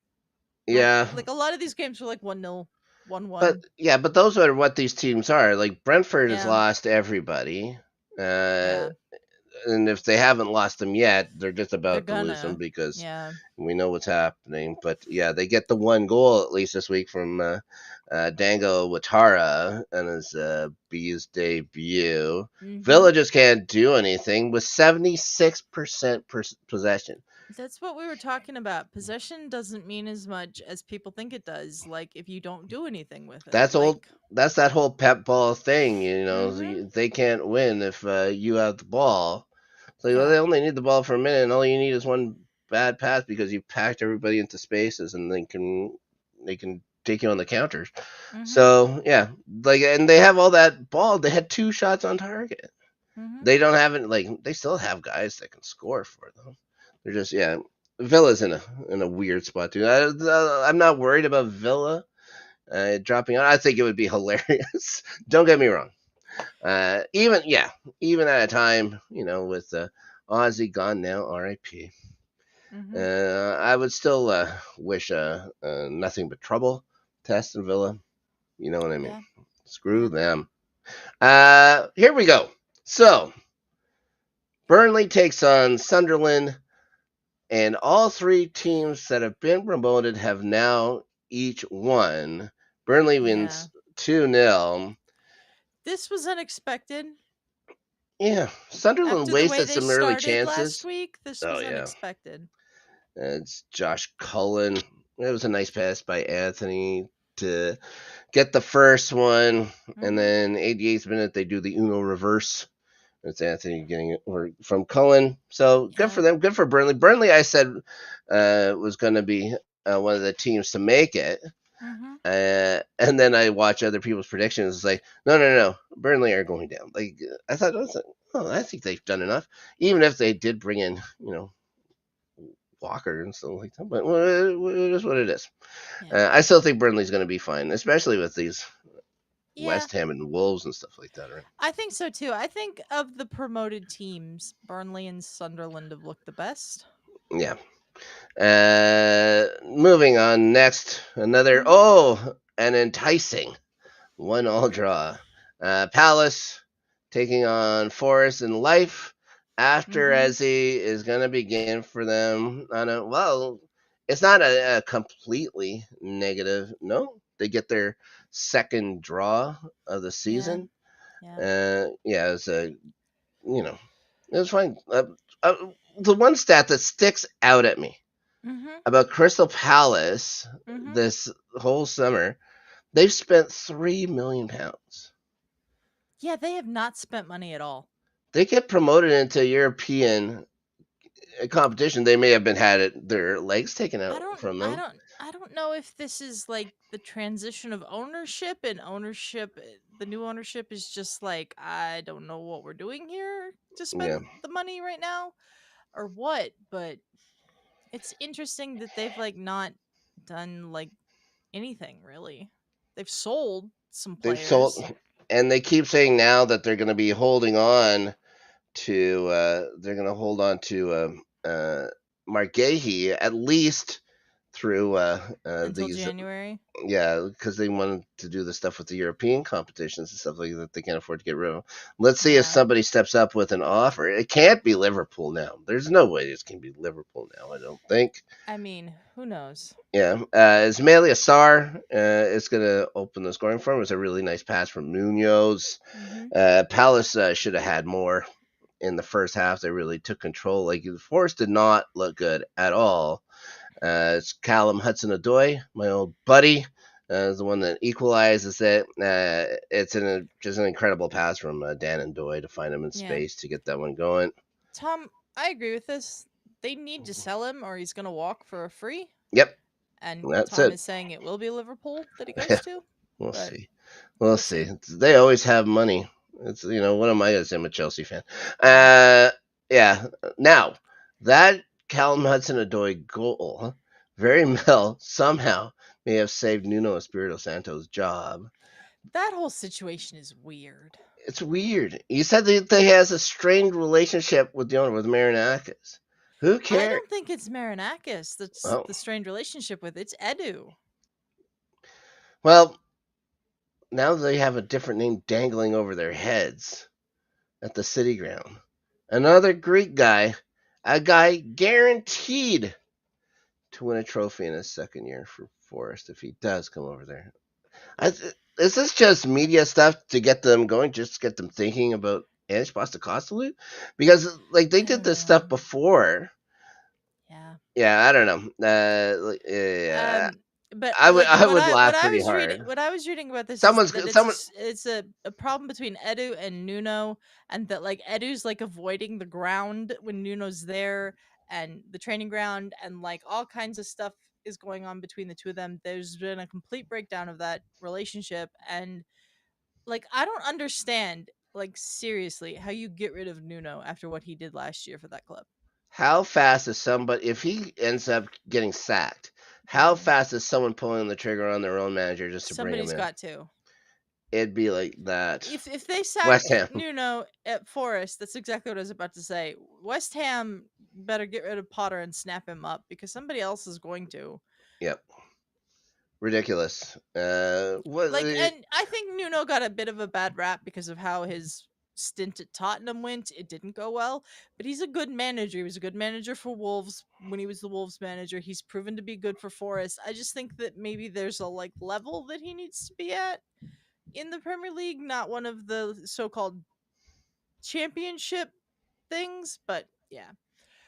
S2: Yeah,
S1: like a lot of these games were like 1-0, 1-1.
S2: But those are what these teams are. Like Brentford has lost everybody. And if they haven't lost them yet, they're just about to lose them because we know what's happening. But yeah, they get the one goal at least this week from Dango Watara on his B's debut.
S1: Mm-hmm.
S2: Villa just can't do anything with 76% possession.
S1: That's what we were talking about. Possession doesn't mean as much as people think it does. Like if you don't do anything with it,
S2: That's old.
S1: like.
S2: That's that whole pep ball thing.
S1: Mm-hmm.
S2: They can't win if you have the ball. It's like, well,
S1: Yeah.
S2: they only need the ball for a minute, and all you need is one bad pass because you packed everybody into spaces, and they can take you on the counters.
S1: Mm-hmm.
S2: So yeah, like, and they have all that ball. They had 2 shots on target.
S1: Mm-hmm.
S2: They don't have it. Like, they still have guys that can score for them. They're just, yeah. Villa's in a weird spot too. I'm not worried about Villa dropping out. I think it would be hilarious. Don't get me wrong. Even at a time, with Ozzy gone now, R.I.P.
S1: Mm-hmm.
S2: I would still wish nothing but trouble to Aston Villa. You know what I mean?
S1: Yeah.
S2: Screw
S1: Yeah.
S2: them. Here we go. So Burnley takes on Sunderland, and all 3 teams that have been promoted have now each won. Burnley
S1: Yeah.
S2: wins 2-0.
S1: This was unexpected.
S2: Yeah, Sunderland
S1: After the way
S2: wasted
S1: they
S2: some early
S1: started last
S2: chances.
S1: week, this
S2: Oh
S1: was
S2: yeah,
S1: unexpected.
S2: it's Josh Cullen. It was a nice pass by Anthony to get the first one, and
S1: Mm-hmm.
S2: then 88th minute they do the Uno reverse. It's Anthony getting it from Cullen. So good
S1: Yeah.
S2: for them. Good for Burnley. Burnley, I said, was going to be one of the teams to make it.
S1: Mm-hmm.
S2: And then I watch other people's predictions. It's like, no. Burnley are going down. Like, I thought, I think they've done enough. Even if they did bring in, Walker and stuff like that. But it is what it is.
S1: Yeah.
S2: I still think Burnley's going to be fine, especially with these
S1: Yeah.
S2: West Ham and Wolves and stuff like that. Right?
S1: I think so too. I think of the promoted teams, Burnley and Sunderland have looked the best.
S2: Yeah. Moving on next,
S1: Mm-hmm.
S2: an enticing 1-1 draw. Palace taking on Forest in life after
S1: Mm-hmm.
S2: Eze is going to begin for them on it's not a completely negative. No, they get their second draw of the
S1: Yeah.
S2: season.
S1: Yeah.
S2: Yeah, you know, it was fine. Uh, the one stat that sticks out at me
S1: Mm-hmm.
S2: about Crystal Palace
S1: Mm-hmm.
S2: this whole summer, they've spent £3 million.
S1: Yeah, they have not spent money at all.
S2: They get promoted into European competition. They may have been their legs taken
S1: I
S2: out
S1: don't
S2: from
S1: I
S2: them.
S1: don't I don't know if this is like the transition of ownership and the new ownership is just like I don't know what we're doing here to
S2: Yeah,
S1: spend the money right now or what, but it's interesting that they've like not done like anything really. They've sold some
S2: they've sold,
S1: players
S2: and they keep saying now that they're going to be holding on to. They're going to hold on to Margehi at least through
S1: until
S2: these.
S1: January.
S2: Yeah, because they wanted to do the stuff with the European competitions and stuff like that. They can't afford to get rid of them. Let's see if
S1: Yeah.
S2: somebody steps up with an offer. It can't be Liverpool now. There's no way this can be Liverpool now. I don't think.
S1: I mean, who knows?
S2: Yeah, Ismail Assar is going to open the scoring for him. It was a really nice pass from Munoz.
S1: Mhm.
S2: Palace should have had more in the first half. They really took control. Like, Forest did not look good at all. It's Callum Hudson-Odoi, my old buddy, is the one that equalizes it. It's just an incredible pass from Dan and Doy to find him in
S1: Yeah.
S2: space to get that one going.
S1: Tom, I agree with this. They need to sell him or he's going to walk for a free.
S2: Yep,
S1: And
S2: that's
S1: Tom
S2: it.
S1: is saying it will be Liverpool that he goes to,
S2: We'll
S1: but
S2: see. We'll
S1: we'll
S2: see.
S1: see.
S2: They always have money. It's what am I gonna say? I'm a Chelsea fan.
S1: Yeah.
S2: Yeah. Now that Callum Hudson-Odoi goal, very well somehow may have saved Nuno Espirito Santo's job.
S1: That whole situation is weird.
S2: It's weird. You said that he has a strained relationship with the owner, with Marinakis. Who
S1: I
S2: cares?
S1: don't think it's Marinakis that's
S2: Oh,
S1: the strained relationship with. It's Edu.
S2: well, now they have a different name dangling over their heads at the city ground. Another Greek guy, a guy guaranteed to win a trophy in his second year for Forest if he does come over there. Is this just media stuff to get them going, just to get them thinking about Ange Postecoglou? Because like they
S1: I
S2: did
S1: don't
S2: this
S1: know.
S2: stuff before.
S1: Yeah.
S2: Yeah, I don't know. Yeah,
S1: Um, but like
S2: I would laugh pretty hard.
S1: what I was reading about this is
S2: Someone's
S1: that
S2: someone.
S1: it's a problem between Edu and Nuno, and that like Edu's like avoiding the ground when Nuno's there, and the training ground, and like all kinds of stuff is going on between the two of them. There's been a complete breakdown of that relationship, and like I don't understand, like seriously, how you get rid of Nuno after what he did last year for that club.
S2: How fast is somebody if he ends up getting sacked? How
S1: Mhm.
S2: fast is someone pulling the trigger on their own manager just to bring him
S1: Somebody's
S2: in?
S1: got to.
S2: It'd be like that.
S1: If they
S2: West
S1: sacked
S2: Ham.
S1: Nuno at Forest, that's exactly what I was about to say. West Ham better get rid of Potter and snap him up because somebody else is going to.
S2: Yep. Ridiculous. What?
S1: Like, and I think Nuno got a bit of a bad rap because of how his stint at Tottenham went. It didn't go well, but he's a good manager. He was a good manager for Wolves when he was the Wolves manager. He's proven to be good for Forest. I just think that maybe there's a like level that he needs to be at in the Premier League, not one of the so-called championship things, but yeah.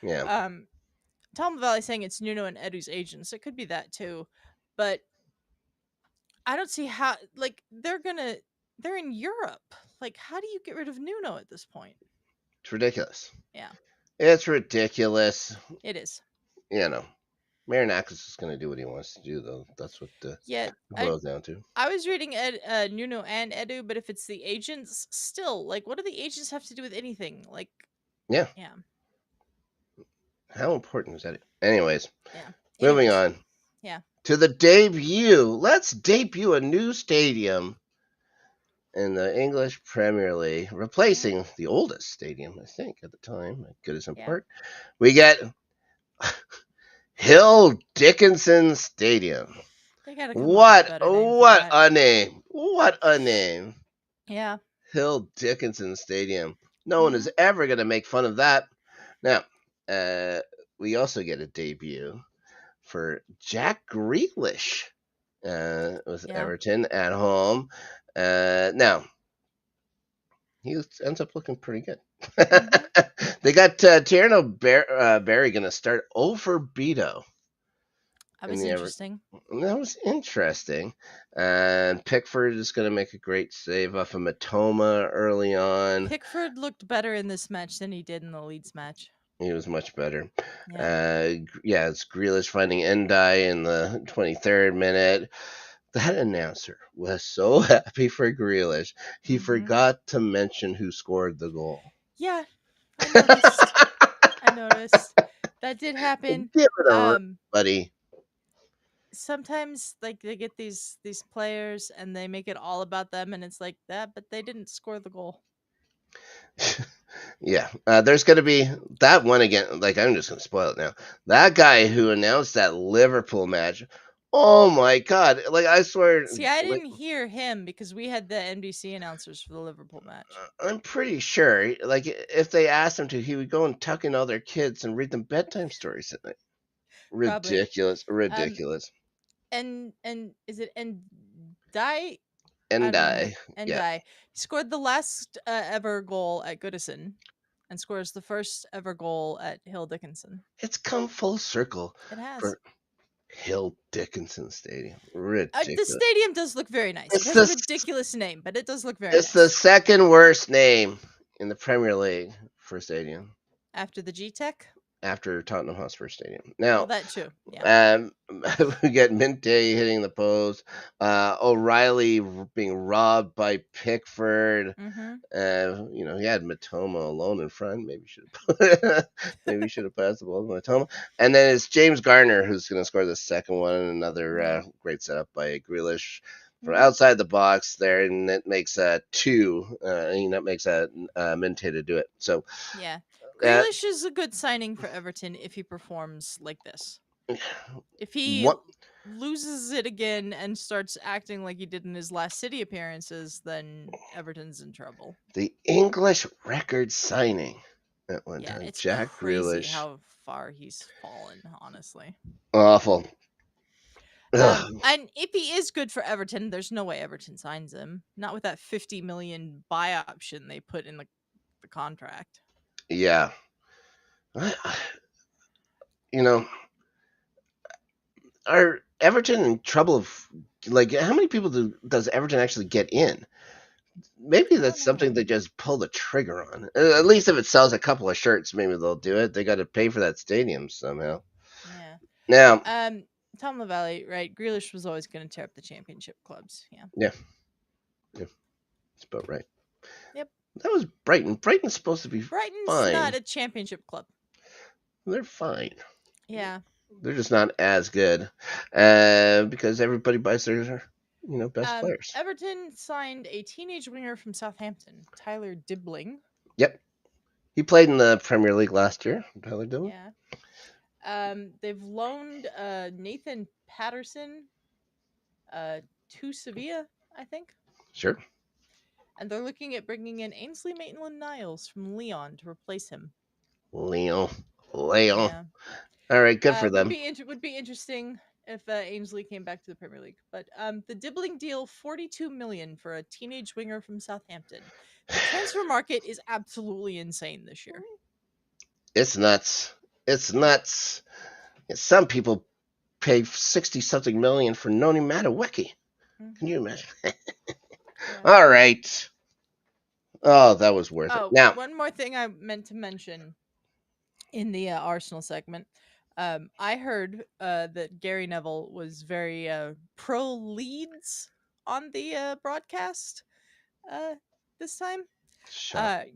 S2: Yeah.
S1: Um Tom Valley saying it's Nuno and Edu's agents. It could be that too. But I don't see how like they're in Europe. Like how do you get rid of Nuno at this point?
S2: It's ridiculous.
S1: Yeah,
S2: It's ridiculous.
S1: it is.
S2: You know, Marinakis is going to do what he wants to do, though. That's what it
S1: Yet
S2: boils down to.
S1: I was reading Nuno and Edu, but if it's the agents, still like what do the agents have to do with anything? Like
S2: Yeah.
S1: yeah,
S2: How important is that? Anyways,
S1: yeah.
S2: moving
S1: Anyways,
S2: on
S1: yeah.
S2: to the debut. Let's debut a new stadium in the English Premier League,
S1: Mhm.
S2: replacing the oldest stadium, I think, at the time at Goodison
S1: Yeah.
S2: Park. We get Hill Dickinson Stadium.
S1: They got to come up with a
S2: What?
S1: better name for
S2: What
S1: that.
S2: a name! What a name!
S1: Yeah.
S2: Hill Dickinson Stadium. No one is
S1: Mhm.
S2: ever going to make fun of that. Now, uh, we also get a debut for Jack Grealish with
S1: Yeah.
S2: Everton at home. Now, he ends up looking pretty good.
S1: Mhm.
S2: They got Tierno Barry going to start over Beto
S1: That
S2: in
S1: was
S2: the Everton.
S1: interesting.
S2: That was interesting. And Pickford is going to make a great save off of Matoma early on.
S1: Pickford looked better in this match than he did in the Leeds match.
S2: He was much better.
S1: Yeah.
S2: Yeah, it's Grealish finding Endai in the 23rd minute. That announcer was so happy for Grealish. He
S1: Mhm.
S2: forgot to mention who scored the goal.
S1: Yeah, I noticed. I noticed. That did happen.
S2: Give it a rest,
S1: Um
S2: buddy.
S1: Sometimes like they get these players and they make it all about them and it's like that, but they didn't score the goal.
S2: Yeah, there's going to be that one again. Like, I'm just going to spoil it now. That guy who announced that Liverpool match. Oh my God. Like, I swear,
S1: See, I
S2: like,
S1: didn't hear him because we had the NBC announcers for the Liverpool match.
S2: I'm pretty sure, like, if they asked him to, he would go and tuck in all their kids and read them bedtime stories at night.
S1: Probably.
S2: Ridiculous,
S1: Um
S2: ridiculous.
S1: and is it and Die? I
S2: And
S1: don't know. And
S2: yeah,
S1: Die. He scored the last ever goal at Goodison and scores the first ever goal at Hill Dickinson.
S2: it's come full circle
S1: It has.
S2: for Hill Dickinson Stadium.
S1: The
S2: Ridiculous.
S1: stadium does look very nice. It
S2: It's
S1: has a
S2: the
S1: ridiculous name, but it does look very
S2: it's the
S1: nice.
S2: second worst name in the Premier League for a stadium
S1: After the G Tech?
S2: after Tottenham Hotspur Stadium.
S1: Well,
S2: Now,
S1: that too. Yeah.
S2: Um, we get Mint Day hitting the post. O'Reilly being robbed by Pickford.
S1: Mm-hmm.
S2: He had Matoma alone in front. Maybe should have passed the ball to Matoma. And then it's James Garner who's going to score the second one. Another
S1: Yeah.
S2: great setup by Grealish from
S1: Mm-hmm.
S2: outside the box there, and it makes two. And that makes Mint Day to do it. So
S1: Yeah.
S2: uh,
S1: Grealish is a good signing for Everton if he performs like this. If he
S2: what
S1: loses it again and starts acting like he did in his last City appearances, then Everton's in trouble.
S2: the English record signing at one
S1: Yeah,
S2: time.
S1: it's
S2: Jack
S1: crazy
S2: Grealish.
S1: how far he's fallen, honestly.
S2: Awful.
S1: And if he is good for Everton, there's no way Everton signs him. Not with that 50 million buy option they put in the contract.
S2: Yeah. You know, are Everton in trouble of like how many people does Everton actually get in? Maybe that's something they just pull the trigger on. At least if it sells a couple of shirts, maybe they'll do it. They got to pay for that stadium somehow.
S1: Yeah.
S2: Now,
S1: Tom LaValle, right? Grealish was always going to tear up the championship clubs. Yeah.
S2: Yeah. That's about right.
S1: Yep.
S2: That was Brighton. Brighton's supposed to be
S1: Brighton's
S2: fine.
S1: not a championship club.
S2: They're fine.
S1: Yeah.
S2: They're just not as good because everybody buys their best players.
S1: Everton signed a teenage winger from Southampton, Tyler Dibling.
S2: Yep. He played in the Premier League last year, Tyler Dibling.
S1: Yeah. They've loaned Nathan Patterson to Sevilla, I think.
S2: Sure.
S1: And they're looking at bringing in Ainsley Maitland-Niles from Lyon to replace him.
S2: Lyon.
S1: Yeah.
S2: All right, good for them.
S1: Would be interesting if Ainsley came back to the Premier League. But the Dibling deal, 42 million for a teenage winger from Southampton. The transfer market is absolutely insane this year.
S2: It's nuts. It's nuts. Some people pay 60-something million for Noni Madueke. Can you imagine? Yeah. All right. Oh, that was worth it. Now,
S1: one more thing I meant to mention in the Arsenal segment. I heard that Gary Neville was very pro Leeds on the broadcast this time.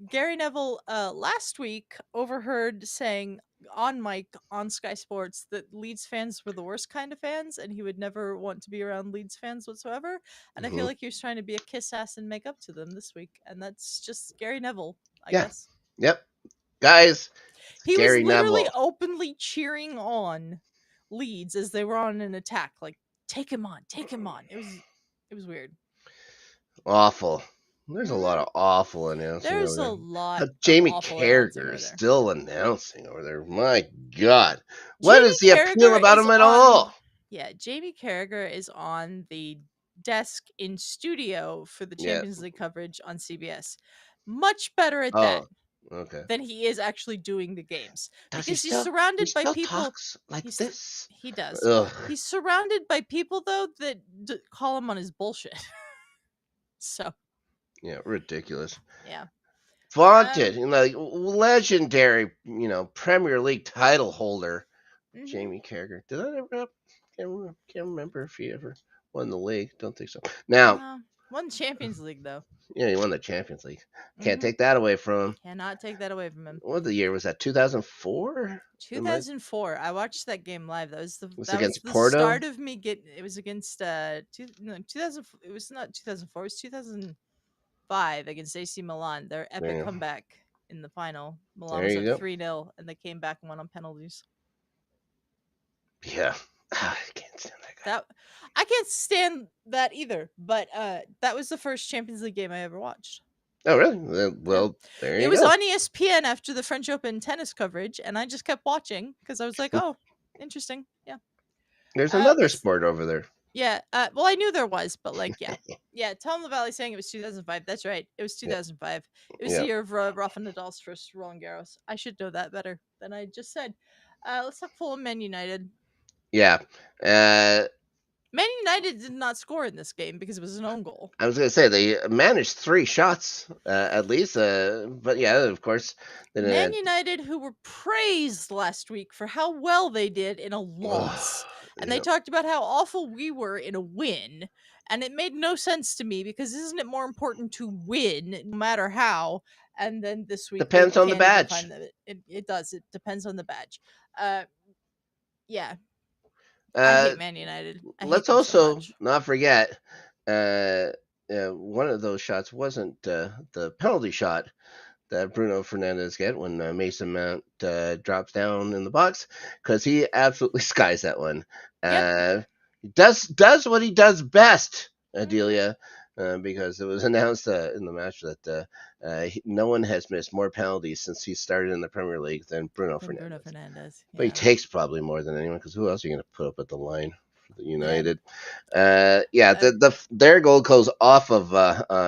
S1: Gary Neville last week overheard saying on mic on Sky Sports that Leeds fans were the worst kind of fans and he would never want to be around Leeds fans whatsoever. And I feel like he was trying to be a kiss ass and make up to them this week. And that's just Gary Neville, I guess.
S2: Yep. Guys,
S1: he was literally openly cheering on Leeds as they were on an attack. Like, take him on. It was weird.
S2: Awful. There's a lot of awful announcing.
S1: There's a lot.
S2: Jamie Carragher is still announcing over there. My God, what is the appeal about him at all?
S1: Yeah, Jamie Carragher is on the desk in studio for the Champions League coverage on CBS. Much better at that.
S2: Okay.
S1: Than he is actually doing the games because he's surrounded by people
S2: talks like this.
S1: He does. Ugh. He's surrounded by people though that call him on his bullshit. So.
S2: Yeah, ridiculous.
S1: Yeah.
S2: Vaunted, legendary, Premier League title holder, Jamie Carragher. Did that ever happen? Can't remember if he ever won the league. Don't think so. Now,
S1: won the Champions League though.
S2: Yeah, he won the Champions League. Can't take that away from him.
S1: Cannot take that away from him.
S2: What the year was that? 2004.
S1: 2004. I watched that game live. That was the
S2: Porto?
S1: start of me getting. It was against 2000. It was not 2004. It was 2005 against AC Milan. Their epic comeback in the final. Milan was up 3-0, and they came back and won on penalties.
S2: Yeah, I can't stand that guy.
S1: I can't stand that either. But that was the first Champions League game I ever watched.
S2: Oh, really? Well, there you go.
S1: It was on ESPN after the French Open tennis coverage, and I just kept watching because I was like, "Oh, interesting." Yeah.
S2: There's another sport over there.
S1: Yeah. Well, I knew there was, but yeah. Tom LaValle saying it was 2005. That's right. It was 2005. It was the year of Rafa Nadal's first Roland Garros. I should know that better than I just said. Let's talk Fulham Man United.
S2: Yeah.
S1: Man United did not score in this game because it was an own goal.
S2: I was going to say they managed 3 shots at least, but yeah, of course.
S1: Man United, who were praised last week for how well they did in a loss, and they talked about how awful we were in a win, and it made no sense to me because isn't it more important to win no matter how? And then this week
S2: depends on the badge.
S1: It does. It depends on the badge. Yeah. I hate Man United.
S2: Let's also not forget one of those shots wasn't the penalty shot that Bruno Fernandes get when Mason Mount drops down in the box because he absolutely skies that one. Does what he does best, Adelia, because it was announced in the match that no one has missed more penalties since he started in the Premier League than Bruno Fernandes.
S1: Yeah.
S2: But he takes probably more than anyone because who else are you going to put up at the line United. Their goal goes off of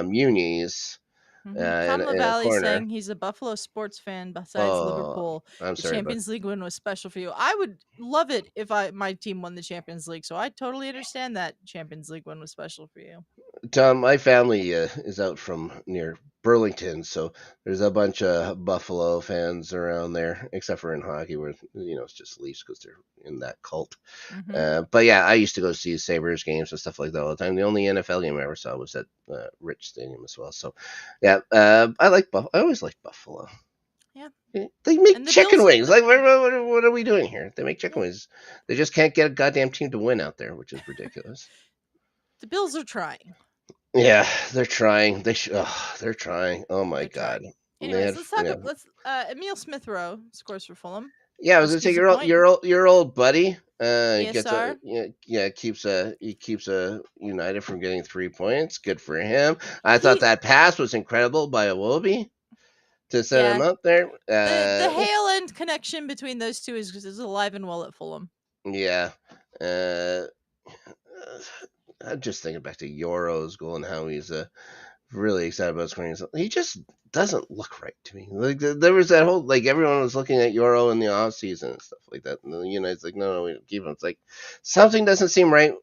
S2: Muni's
S1: Tom
S2: in a
S1: LaValle
S2: corner.
S1: saying he's a Buffalo sports fan besides
S2: Oh,
S1: Liverpool.
S2: I'm
S1: The
S2: sorry, but
S1: Champions League win was special for you. I would love it if my team won the Champions League. So I totally understand that Champions League win was special for you.
S2: Tom, my family is out from near Burlington, so there's a bunch of Buffalo fans around there, except for in hockey, where it's just Leafs because they're in that cult. But yeah, I used to go see Sabres games and stuff like that all the time. The only NFL game I ever saw was at Rich Stadium as well. So yeah, I always liked Buffalo.
S1: Yeah,
S2: they make chicken
S1: Bills,
S2: wings. Like what are we doing here? They make chicken wings. They just can't get a goddamn team to win out there, which is ridiculous.
S1: The Bills are trying.
S2: Yeah, they're trying. They're trying. Oh my god.
S1: Trying. Anyways, let's talk. Emil Smith Rowe scores for Fulham.
S2: Yeah, I was gonna say your old buddy.
S1: ESR.
S2: Keeps a United from getting 3 points. Good for him. I thought that pass was incredible by Iwobi to set him up there.
S1: The Hale End connection between those two is alive and well at Fulham.
S2: Yeah. I'm just thinking back to Yoro's goal and how he's really excited about scoring. He just doesn't look right to me. Like there was that whole everyone was looking at Yoro in the off season and stuff like that. And the United's like, no, we don't keep him. It's like something doesn't seem right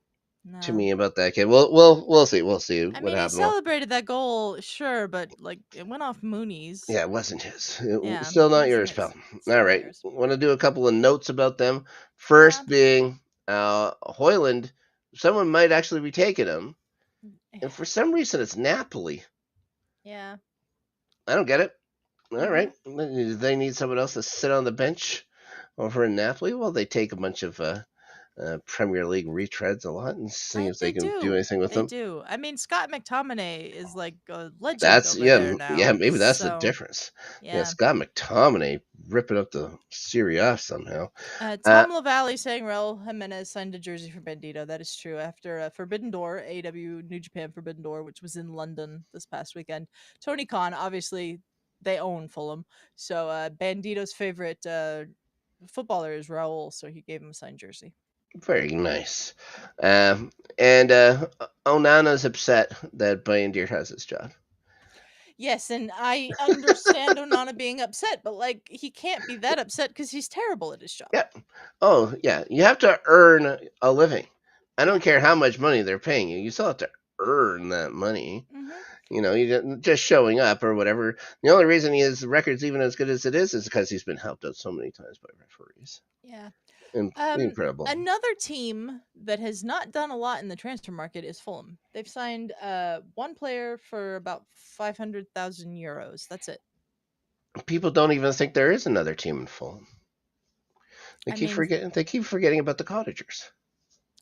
S2: to me about that kid. We'll see. We'll see what happens.
S1: He celebrated that goal, sure, but it went off Mooney's.
S2: Yeah, it wasn't his. Still not yours, pal. All right. Want to do a couple of notes about them. First being Højlund. Someone might actually be taking him. And for some reason, it's Napoli.
S1: Yeah.
S2: I don't get it. All right. They need someone else to sit on the bench over in Napoli. Well, they take a bunch of Premier League retreads a lot and see if they can do anything with them.
S1: They do. I mean, Scott McTominay is like a legend
S2: there
S1: now.
S2: Yeah, maybe that's the difference. Yeah, Scott McTominay ripping up the Serie A somehow.
S1: Tom LaValle saying Raul Jimenez signed a jersey for Bandito. That is true. After Forbidden Door, AW New Japan Forbidden Door, which was in London this past weekend. Tony Khan, obviously, they own Fulham. So Bandito's favorite footballer is Raul, so he gave him a signed jersey.
S2: Very nice. And Onana's upset that Bandir has his job.
S1: Yes, and I understand Onana being upset, but he can't be that upset because he's terrible at his job.
S2: Yeah. Oh, yeah. You have to earn a living. I don't care how much money they're paying you. You still have to earn that money. You just showing up or whatever. The only reason his record's even as good as it is because he's been helped out so many times by referees.
S1: Yeah.
S2: Incredible.
S1: Another team that has not done a lot in the transfer market is Fulham. They've signed one player for about 500,000 euros. That's it.
S2: People don't even think there is another team in Fulham. They keep forgetting about the Cottagers.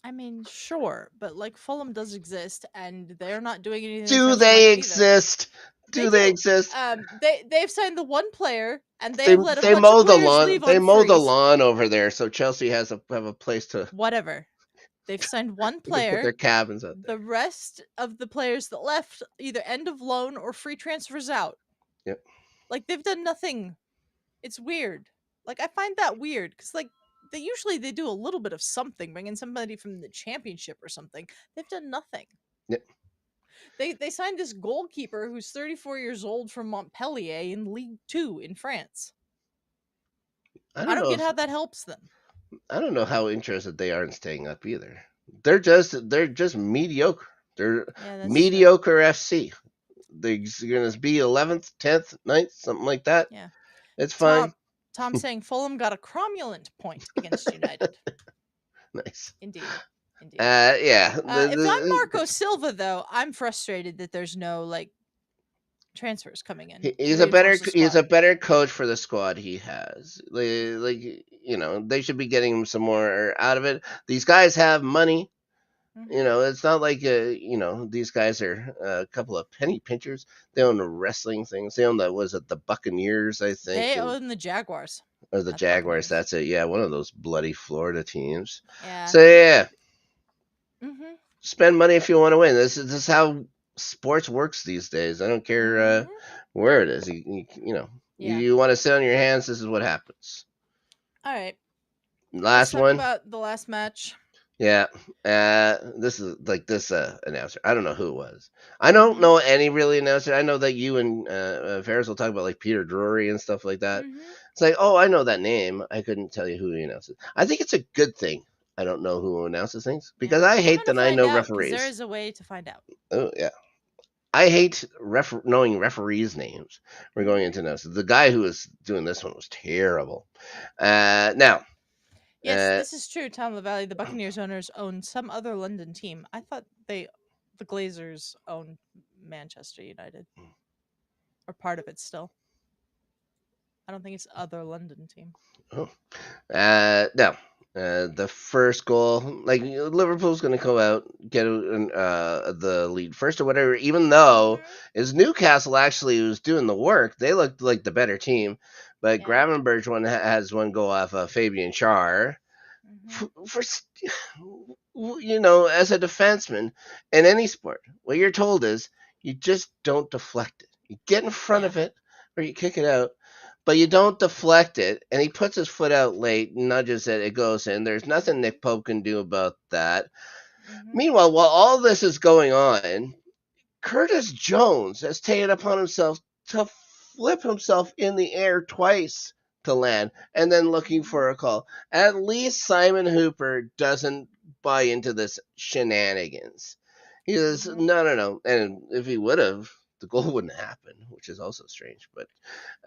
S1: I mean, sure, but Fulham does exist, and they're not doing anything.
S2: Do they exist? Do they exist?
S1: They've signed the one player, and they've let a bunch of players leave on
S2: They mow the
S1: freeze.
S2: lawn over there, so Chelsea have a place to.
S1: Whatever. They've signed one player.
S2: Put their cabins out there.
S1: The rest of the players that left either end of loan or free transfers out.
S2: Yep.
S1: They've done nothing. It's weird. I find that weird because they usually do a little bit of something, bring in somebody from the championship or something. They've done nothing.
S2: Yep.
S1: They signed this goalkeeper who's 34 years old from Montpellier in League 2 in France. I don't get how that helps them.
S2: I don't know how interested they are in staying up either. They're just mediocre. They're mediocre true. FC. They're going to be 11th, 10th, 9th, something like that.
S1: Yeah.
S2: It's fine.
S1: Tom saying Fulham got a cromulent point against United.
S2: Nice.
S1: Indeed.
S2: Yeah.
S1: If I'm Marco Silva, though, I'm frustrated that there's no transfers coming in.
S2: He's a better coach for the squad he has. They should be getting him some more out of it. These guys have money. It's not like these guys are a couple of penny pinchers. They own the wrestling things. They own the Buccaneers, I think.
S1: They own the Jaguars.
S2: Or the Jaguars, that's it. Yeah, one of those bloody Florida teams.
S1: Yeah.
S2: So yeah. Spend money if you want to win. This is how sports works these days. I don't care where it is. You want to sit on your hands, this is what happens.
S1: All right.
S2: Let's talk
S1: about the last match.
S2: Yeah. This is like this announcer. I don't know who it was. I don't
S1: Mm-hmm.
S2: know any really announcer. I know that you and Ferris will talk about like Peter Drury and stuff like that.
S1: Mm-hmm.
S2: It's like, oh, I know that name. I couldn't tell you who he announces. I think it's a good thing. I don't know who announces things
S1: Yeah.
S2: because I
S1: I'm
S2: hate
S1: gonna
S2: that I
S1: find
S2: know
S1: out because there
S2: referees.
S1: is a way to find out.
S2: Oh yeah. I hate knowing referees' names. We're going
S1: Mm-hmm.
S2: into now. So the guy who was doing this one was terrible. Now,
S1: Yes,
S2: uh,
S1: this is true. Tom LaValle, the Buccaneers owners, own some other London team. I thought the Glazers, owned Manchester United, or part of it still. I don't think it's other London team.
S2: oh, now, the first goal, like Liverpool's going to go out get the lead first or whatever. Even though
S1: Mm-hmm.
S2: is Newcastle actually was doing the work, they looked like the better team. But
S1: Yeah.
S2: Gravenberch has one go off Fabian Schär.
S1: Mm-hmm.
S2: For as a defenseman in any sport, what you're told is you just don't deflect it. You get in front
S1: Yeah.
S2: of it or you kick it out, but you don't deflect it. And he puts his foot out late, nudges it, it goes in. There's nothing Nick Pope can do about that.
S1: Mm-hmm.
S2: Meanwhile, while all this is going on, Curtis Jones has taken upon himself to flip himself in the air twice to land and then looking
S1: Mm-hmm.
S2: for a call. At least Simon Hooper doesn't buy into this shenanigans. He says,
S1: Mm-hmm.
S2: no, no, no. And if he would have, the goal wouldn't happen, which is also strange. But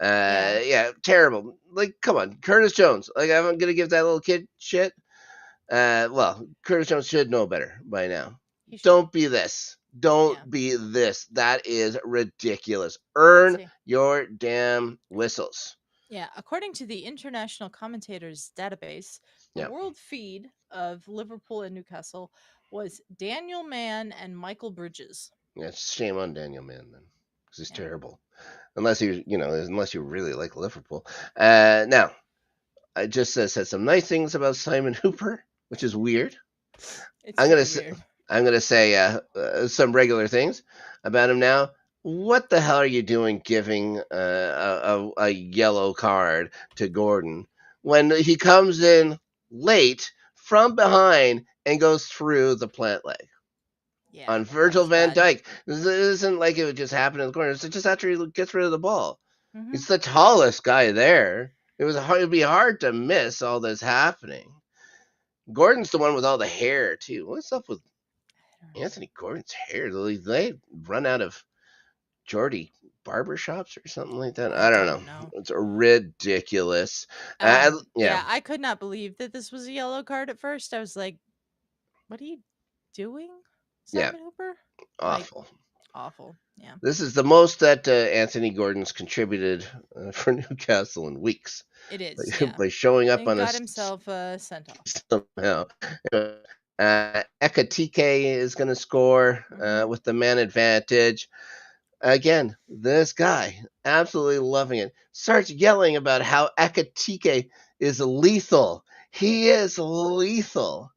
S1: Yeah.
S2: yeah, terrible. Like, come on, Curtis Jones. Like, I'm going to give that little kid shit. Well, Curtis Jones should know better by now.
S1: He should.
S2: Don't be this.
S1: Yeah.
S2: Don't be this. That is ridiculous.
S1: Let's
S2: Earn
S1: see.
S2: your damn whistles.
S1: Yeah. According to the International Commentators Database, the
S2: Yeah,
S1: world feed of Liverpool and Newcastle was Daniel Mann and Michael Bridges.
S2: yeah. Shame on Daniel Mann then, because he's
S1: Yeah.
S2: terrible. Unless you really like Liverpool. Now, I just said some nice things about Simon Hooper, which is weird.
S1: It's
S2: I'm gonna
S1: very
S2: say,
S1: weird.
S2: I'm gonna say some regular things about him now. What the hell are you doing giving a yellow card to Gordon when he comes in late from behind and goes through the plant leg
S1: Yeah.
S2: on
S1: That
S2: Virgil
S1: was
S2: van
S1: bad.
S2: Dijk? This isn't like it would just happen in the corner. It's just after he gets rid of the ball.
S1: Mm-hmm.
S2: He's the tallest guy there. It'd be hard to miss all this happening. Gordon's the one with all the hair too. What's up with
S1: I don't know.
S2: Anthony Gordon's hair? They run out of Geordie barber shops or something like that.
S1: I
S2: I don't know.
S1: don't know.
S2: It's ridiculous. Yeah,
S1: Yeah, I could not believe that this was a yellow card at first. I was like, what are you doing,
S2: yeah,
S1: Simon Hooper? Like,
S2: awful.
S1: awful. Yeah.
S2: This is the most that Anthony Gordon's contributed for Newcastle in weeks
S1: It is,
S2: by,
S1: yeah.
S2: by showing up
S1: And
S2: on
S1: got himself sent off.
S2: somehow. Ekatike is going to score
S1: Mm-hmm.
S2: with the man advantage. Again, this guy, absolutely loving it, starts yelling about how Ekatike is lethal. He is lethal.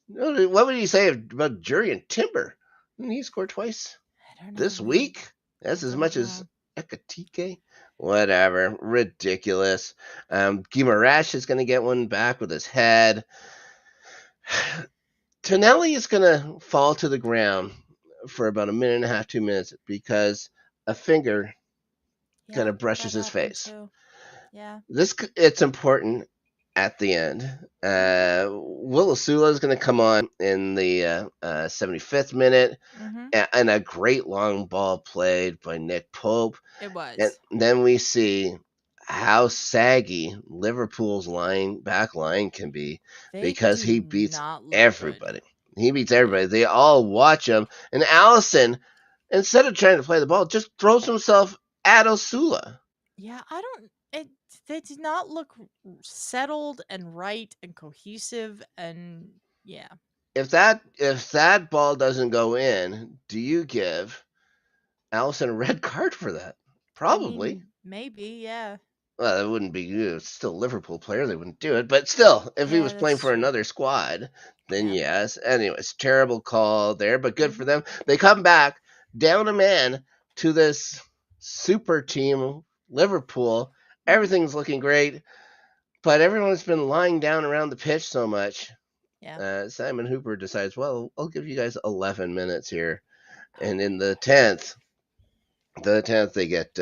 S2: What would he say about Jurriën Timber? Didn't he score twice
S1: I don't know,
S2: this
S1: man.
S2: week?
S1: I
S2: That's as
S1: don't
S2: much as
S1: know.
S2: Ekatike. Whatever. Ridiculous. Guimaraes is going to get one back with his head. Tonelli is going to fall to the ground for about a minute and a half, 2 minutes, because a finger kind
S1: Yeah,
S2: of brushes
S1: that
S2: his
S1: happened
S2: face.
S1: too. Yeah.
S2: It's important at the end.
S1: Mm-hmm.
S2: Will Asula is going to come on in the 75th minute,
S1: Mm-hmm.
S2: and a great long ball played by Nick Pope.
S1: It
S2: And
S1: was.
S2: then we see how saggy Liverpool's back line can be,
S1: They
S2: because
S1: do
S2: he beats
S1: not look good.
S2: everybody. He beats
S1: Yeah.
S2: everybody. They all watch him. And Allison, instead of trying to play the ball, just throws himself at Osula.
S1: Yeah, I don't. They did not look settled and right and cohesive, and yeah.
S2: If that ball doesn't go in, do you give Allison a red card for that?
S1: I
S2: Probably.
S1: mean, maybe, yeah.
S2: Well, it wouldn't be. It's still a Liverpool player. They wouldn't do it. But still, if he was
S1: Yeah,
S2: playing
S1: that's
S2: for
S1: true.
S2: another squad, then
S1: Yeah.
S2: yes. Anyways, terrible call there, but good for
S1: Mm-hmm.
S2: them. They come back down a man to this super team, Liverpool.
S1: Mm-hmm.
S2: Everything's looking great. But everyone's been lying down around the pitch so much.
S1: Yeah.
S2: Simon Hooper decides, well, I'll give you guys 11 minutes here. And in the 10th, they get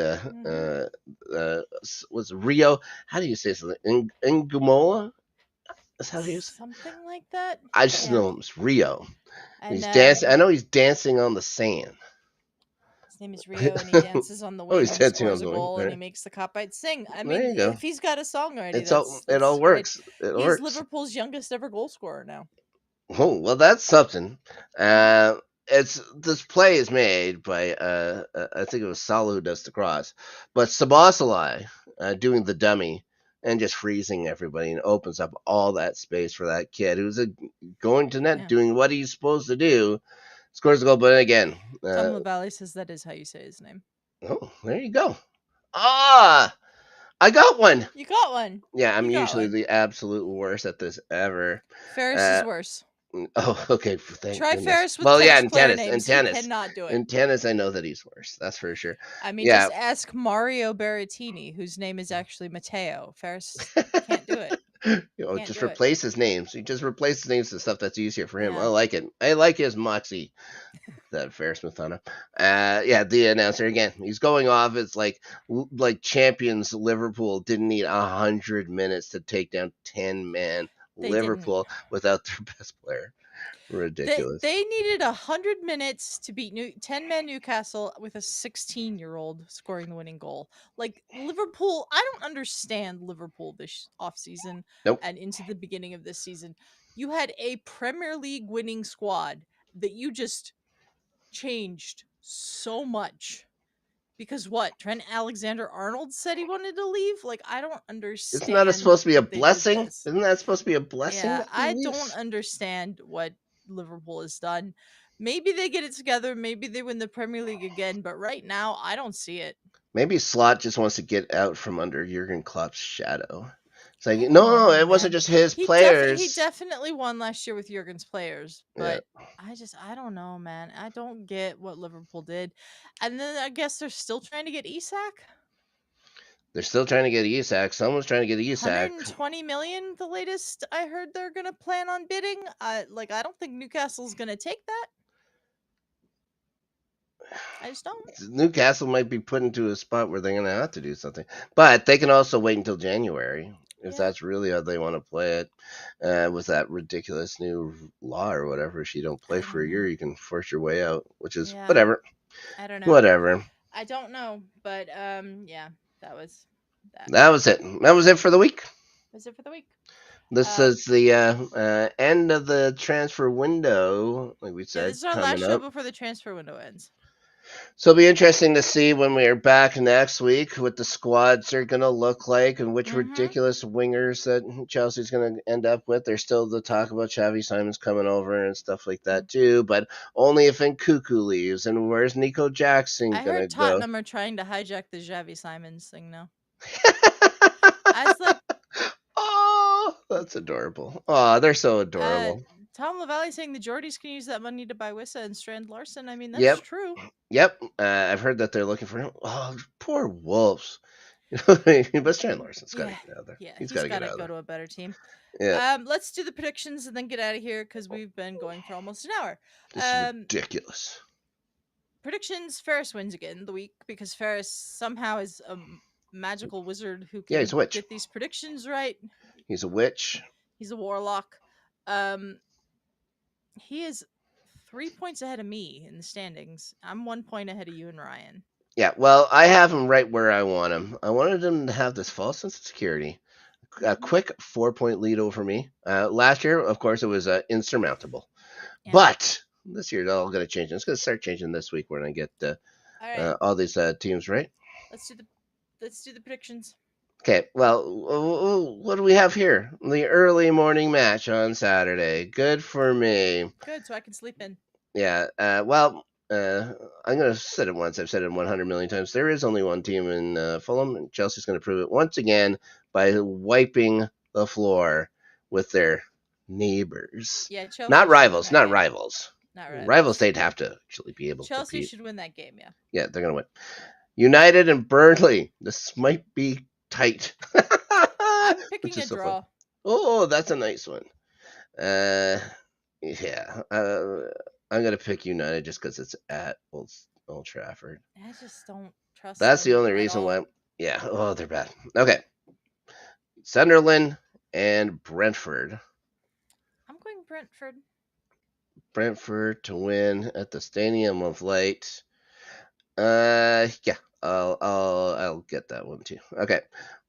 S2: was Rio. How do you say something? Ngumola? Is that how you say?
S1: Something like that.
S2: I just
S1: Yeah.
S2: know him as Rio.
S1: And
S2: He's dancing. I know he's dancing on the sand.
S1: his name is Rio, and he dances on the
S2: Oh,
S1: wing
S2: he's
S1: and he
S2: dancing on
S1: scores a
S2: the wing.
S1: goal, and he
S2: Right.
S1: makes the Copites sing. I
S2: There
S1: mean,
S2: you go.
S1: if he's got a song already,
S2: It all
S1: that's great.
S2: works. It
S1: He's
S2: works.
S1: Liverpool's youngest ever goal scorer now.
S2: Oh, well, that's something. It's this play is made by I think it was Salah who does the cross, but Sabasalai doing the dummy and just freezing everybody and opens up all that space for that kid who's going to net,
S1: Yeah.
S2: doing what he's supposed to do, scores the goal. But again,
S1: Tom LaValle says that is how you say his name.
S2: oh, there you go. Ah, I got one.
S1: You got one.
S2: Yeah, I'm
S1: You got
S2: usually
S1: one.
S2: the absolute worst at this ever.
S1: Ferris is worse.
S2: Oh, okay. Thank
S1: Try
S2: goodness.
S1: Ferris with
S2: Well, yeah,
S1: tennis
S2: in
S1: player
S2: tennis,
S1: names.
S2: in tennis,
S1: He cannot do it.
S2: in tennis, I know that he's worse. That's for sure.
S1: I mean,
S2: Yeah.
S1: just ask Mario Berrettini, whose name is actually Matteo. Ferris can't do it. Can't
S2: Just
S1: do it.
S2: replace his names. You just replace his names to stuff that's easier for him.
S1: Yeah.
S2: I like it. I like his moxie. That Ferris Mathana. Yeah, the announcer again. He's going off. It's like champions Liverpool didn't need 100 minutes to take down 10-man Liverpool without their best player. Ridiculous.
S1: They needed 100 minutes to beat 10-man Newcastle with a 16-year-old scoring the winning goal. Like, Liverpool, I don't understand Liverpool this offseason
S2: Nope.
S1: and into the beginning of this season. You had a Premier League winning squad that you just changed so much. Because what? Trent Alexander-Arnold said he wanted to leave? Like, I don't understand.
S2: Isn't that supposed to be a blessing?
S1: this.
S2: Isn't that supposed to be a blessing?
S1: Yeah,
S2: that he
S1: I
S2: leaves?
S1: don't understand what Liverpool has done. Maybe they get it together. Maybe they win the Premier League again. But right now, I don't see it.
S2: Maybe Slot just wants to get out from under Jurgen Klopp's shadow. It's like,
S1: I don't
S2: no,
S1: know,
S2: it wasn't
S1: man.
S2: just his
S1: He
S2: players.
S1: definitely won last year with Jurgen's players. But
S2: Yeah.
S1: I don't know, man. I don't get what Liverpool did. And then I guess they're still trying to get Isak.
S2: They're still trying to get Isak. Someone's trying to get Isak.
S1: 120 million, the latest I heard they're going to plan on bidding. I don't think Newcastle's going to take that. I just don't.
S2: Newcastle might be put into a spot where they're going to have to do something. But they can also wait until January if that's really how they want to play it. With that ridiculous new law or whatever, if you don't play for a year, you can force your way out, which is whatever.
S1: I don't know.
S2: Whatever.
S1: I don't know, but yeah, that was that.
S2: That was it. That was it for the week.
S1: Was it for the week?
S2: This is the end of the transfer window, like we said.
S1: Yeah, this is our last show before the transfer window ends.
S2: So it'll be interesting to see when we are back next week what the squads are going to look like and which ridiculous wingers that Chelsea's going to end up with. There's still the talk about Xavi Simons coming over and stuff like that too, but only if Nkuku leaves. And where's Nico Jackson going to go?
S1: I heard Tottenham are trying to hijack the Xavi Simons thing now. I was like,
S2: oh, that's adorable. Oh, they're so adorable.
S1: Tom LaValle saying the Geordies can use that money to buy Wissa and Strand Larson. I mean, that's true.
S2: Yep. I've heard that they're looking for him. Oh, poor Wolves. But Strand Larson's got to get out there.
S1: Yeah,
S2: he's got to
S1: go to a better team.
S2: Yeah.
S1: Let's do the predictions and then get out of here because we've been going for almost an hour.
S2: This is ridiculous.
S1: Predictions. Ferris wins again the week because Ferris somehow is a magical wizard who can
S2: he's a witch.
S1: get these predictions right.
S2: He's a witch.
S1: He's a warlock. He is 3 points ahead of me in the standings. I'm 1 point ahead of you and Ryan.
S2: Yeah, well, I have him right where I want him. I wanted him to have this false sense of security. A quick 4-point lead over me. Last year, of course, it was insurmountable. Yeah. But this year, it's all going to change. It's going to start changing this week when I get all these teams right.
S1: Let's do the predictions.
S2: Okay, well, what do we have here? The early morning match on Saturday. Good for me.
S1: Good, so I can sleep in.
S2: Yeah, I'm going to say it once. I've said it 100 million times. There is only one team in Fulham, and Chelsea's going to prove it once again by wiping the floor with their neighbors.
S1: Yeah, Chelsea.
S2: Not rivals. Not rivals. Rivals, they'd have to actually be able to compete.
S1: Chelsea should win that game, yeah.
S2: Yeah, they're going to win. United and Burnley. This might be tight.
S1: I'm picking a
S2: is so fun.
S1: draw.
S2: Oh, that's a nice one. Yeah. I'm gonna pick United just because it's at Old Trafford.
S1: I just don't trust
S2: That's the
S1: them
S2: only
S1: at
S2: reason
S1: all.
S2: why. Yeah. Oh, they're bad. Okay. Sunderland and Brentford.
S1: I'm going Brentford.
S2: Brentford to win at the Stadium of Light. Yeah, I'll get that one too. Okay,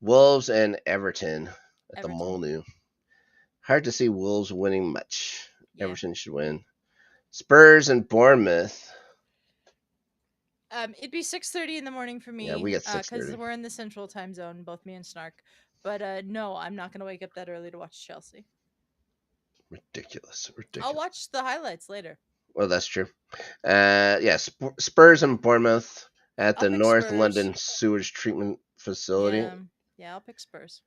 S2: Wolves and Everton at the
S1: Everton.
S2: Molyneux. Hard to see Wolves winning much.
S1: Yeah.
S2: Everton should win. Spurs and Bournemouth.
S1: It'd be 6:30 in the morning for
S2: Yeah,
S1: me
S2: we get
S1: because
S2: 6:30.
S1: we're in the central time zone, both me and Snark. But no, I'm not gonna wake up that early to watch Chelsea.
S2: Ridiculous,
S1: I'll
S2: ridiculous.
S1: watch the highlights later.
S2: Well, that's true. Yeah, Spurs and Bournemouth at
S1: I'll
S2: the
S1: pick
S2: North
S1: Spurs.
S2: London Sewage Treatment Facility.
S1: Yeah, I'll pick Spurs.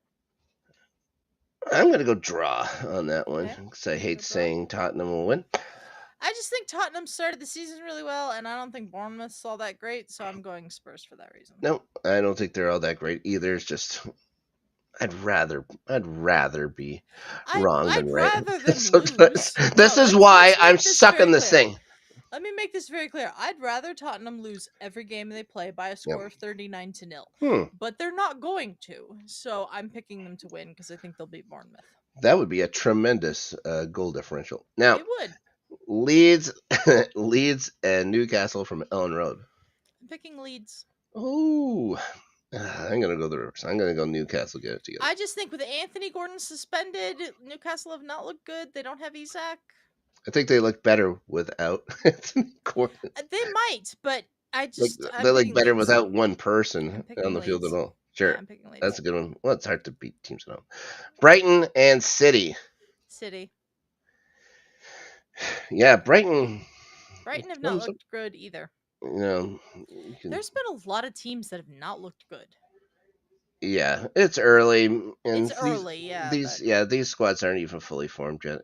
S2: I'm gonna go draw on that one
S1: Okay.
S2: because I hate
S1: Go draw.
S2: saying Tottenham will win.
S1: I just think Tottenham started the season really well, and I don't think Bournemouth's all that great, so I'm going Spurs for that reason.
S2: No, I don't think they're all that great either. It's just I'd rather be wrong
S1: I'd
S2: than right.
S1: rather them
S2: Sometimes
S1: lose.
S2: this
S1: No,
S2: is why
S1: let's
S2: I'm
S1: make this
S2: stuck
S1: very
S2: in this
S1: clear.
S2: thing.
S1: Let me make this very clear. I'd rather Tottenham lose every game they play by a score
S2: Yeah.
S1: of 39-0.
S2: Hmm.
S1: But they're not going to. So I'm picking them to win because I think they'll beat Bournemouth.
S2: That would be a tremendous goal differential. Now,
S1: It would.
S2: Leeds, Leeds and Newcastle from Ellen Road.
S1: I'm picking Leeds.
S2: Oh, I'm gonna go the reverse. I'm gonna go Newcastle. Get it together.
S1: I just think with Anthony Gordon suspended, Newcastle have not looked good. They don't have Isak.
S2: I think they look better without Anthony Gordon.
S1: They might, but I'm
S2: They look
S1: picking
S2: better
S1: Leeds.
S2: without one
S1: I'm
S2: person
S1: picking
S2: on the field
S1: Leeds.
S2: at all. Sure,
S1: Yeah, I'm picking Leeds.
S2: that's a good one. Well, it's hard to beat teams at home. Brighton and City.
S1: City.
S2: Yeah, Brighton.
S1: Brighton have not looked good either.
S2: You know,
S1: There's been a lot of teams that have not looked good.
S2: Yeah, it's early, and
S1: It's early, yeah.
S2: These squads aren't even fully formed yet.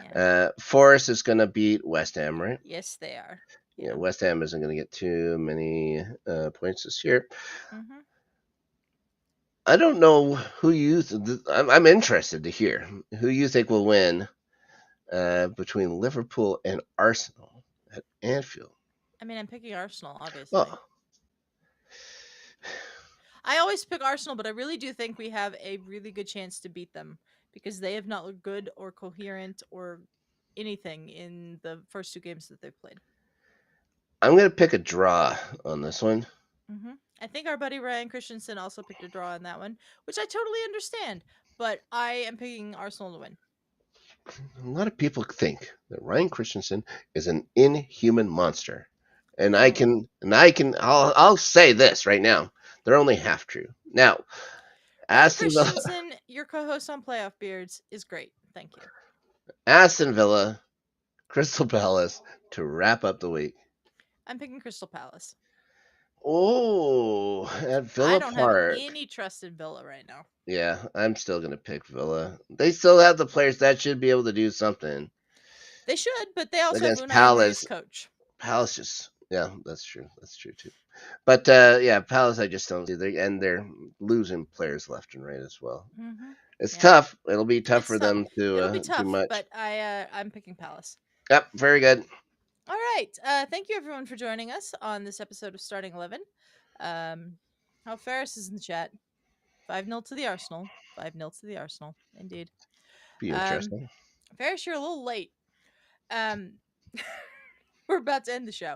S1: Yeah.
S2: Forest is going to beat West Ham, right?
S1: Yes, they are.
S2: Yeah, West Ham isn't going to get too many points this year.
S1: Mm-hmm.
S2: I don't know who you. I'm interested to hear who you think will win between Liverpool and Arsenal at Anfield.
S1: I mean, I'm picking Arsenal, obviously.
S2: Oh.
S1: I always pick Arsenal, but I really do think we have a really good chance to beat them because they have not looked good or coherent or anything in the first two games that they've played.
S2: I'm going to pick a draw on this one.
S1: Mm-hmm. I think our buddy Ryan Christensen also picked a draw on that one, which I totally understand, but I am picking Arsenal to win.
S2: A lot of people think that Ryan Christensen is an inhuman monster. And I'll say this right now. They're only half true. Now,
S1: Aston Christensen, your co-host on Playoff Beards, is great. Thank you.
S2: Aston Villa, Crystal Palace to wrap up the week.
S1: I'm picking Crystal Palace.
S2: Oh, at Villa Park.
S1: I don't have any trust in Villa right now.
S2: Yeah, I'm still going to pick Villa. They still have the players that should be able to do something.
S1: They should, but they also have Unai
S2: Palace
S1: as coach.
S2: Palace just, yeah, that's true. That's true too. But Palace, I just don't see. They're losing players left and right as well.
S1: Mm-hmm.
S2: It's tough. It'll be tough for them to
S1: It'll be tough,
S2: do much.
S1: But I'm picking Palace.
S2: Yep, very good.
S1: All right. Thank you everyone for joining us on this episode of Starting 11. How Ferris is in the chat. 5-0 to the Arsenal. 5-0 to the Arsenal. Indeed.
S2: Be interesting.
S1: Ferris, you're a little late. We're about to end the show.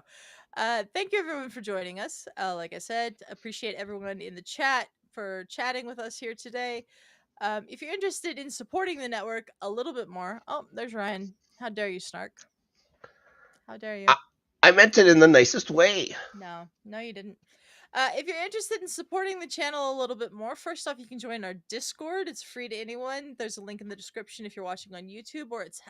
S1: Thank you everyone for joining us. Like I said, appreciate everyone in the chat for chatting with us here today. If you're interested in supporting the network a little bit more, oh, there's Ryan. How dare you, Snark? How dare you?
S2: I meant it in the nicest way.
S1: No, you didn't. If you're interested in supporting the channel a little bit more, first off, you can join our Discord. It's free to anyone. There's a link in the description if you're watching on YouTube, or it's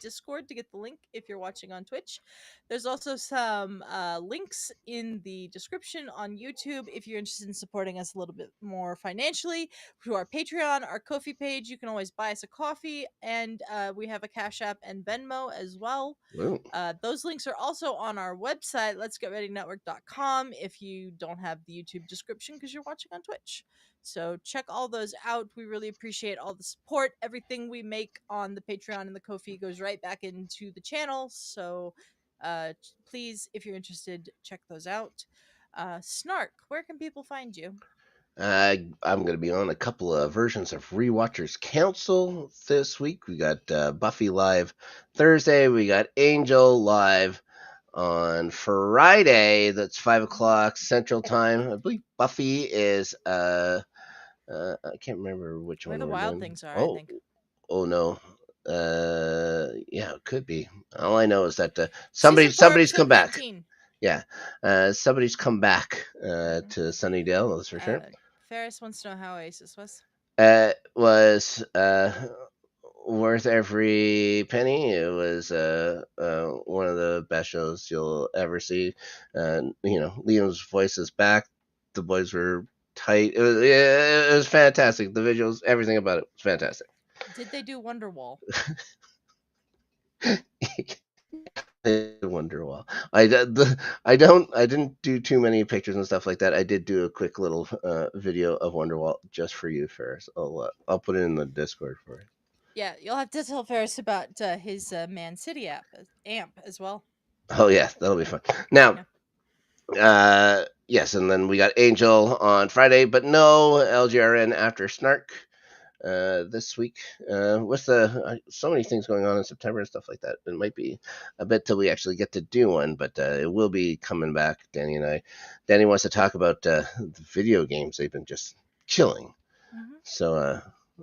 S1: !Discord to get the link if you're watching on Twitch. There's also some links in the description on YouTube if you're interested in supporting us a little bit more financially. To our Patreon, our Ko-fi page, you can always buy us a coffee, and we have a Cash App and Venmo as well. Those links are also on our website, letsgetreadynetwork.com, if you don't have the YouTube description because you're watching on Twitch. So check all those out. We really appreciate all the support. Everything we make on the Patreon and the Ko-fi goes right back into the channel. So please, if you're interested, check those out. Snark, where can people find you?
S2: I'm going to be on a couple of versions of Rewatchers Council this week. We got Buffy live Thursday. We got Angel live on Friday. That's 5 o'clock Central Time. I believe Buffy is I can't remember which
S1: Where
S2: one
S1: the
S2: we're
S1: Wild
S2: doing.
S1: Things Are, I think.
S2: Oh no. Yeah, it could be. All I know is that
S1: Season 4,
S2: somebody's come
S1: episode
S2: back.
S1: 19.
S2: Yeah, somebody's come back to Sunnydale. That's for sure.
S1: Ferris wants to know how Oasis was.
S2: Was worth every penny. It was one of the best shows you'll ever see. Liam's voice is back. The boys were tight. It was fantastic. The visuals, everything about it was fantastic.
S1: Did they do Wonderwall?
S2: Wonderwall. I didn't do too many pictures and stuff like that. I did do a quick little video of Wonderwall just for you, Ferris. I'll put it in the Discord for you.
S1: Yeah, you'll have to tell Ferris about his Man City amp as well.
S2: Oh yeah, that'll be fun. Now, yes, and then we got Angel on Friday, but no LGRN after Snark this week. With so many things going on in September and stuff like that, it might be a bit till we actually get to do one, but it will be coming back. Danny and I. Danny wants to talk about the video games they've been just killing. Mm-hmm. So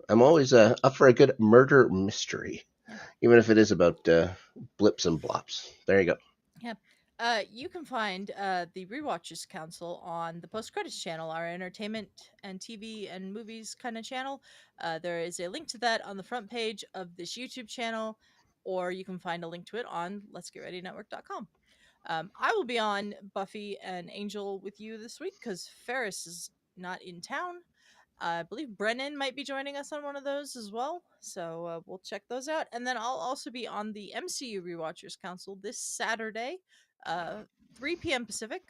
S2: I'm always up for a good murder mystery, even if it is about blips and blops. There you go.
S1: Yeah. You can find the Rewatchers Council on the Post Credits channel, our entertainment and TV and movies kind of channel. There is a link to that on the front page of this YouTube channel, or you can find a link to it on letsgetreadynetwork.com. I will be on Buffy and Angel with you this week because Ferris is not in town. I believe Brennan might be joining us on one of those as well. So we'll check those out. And then I'll also be on the MCU Rewatchers Council this Saturday, 3 p.m. Pacific,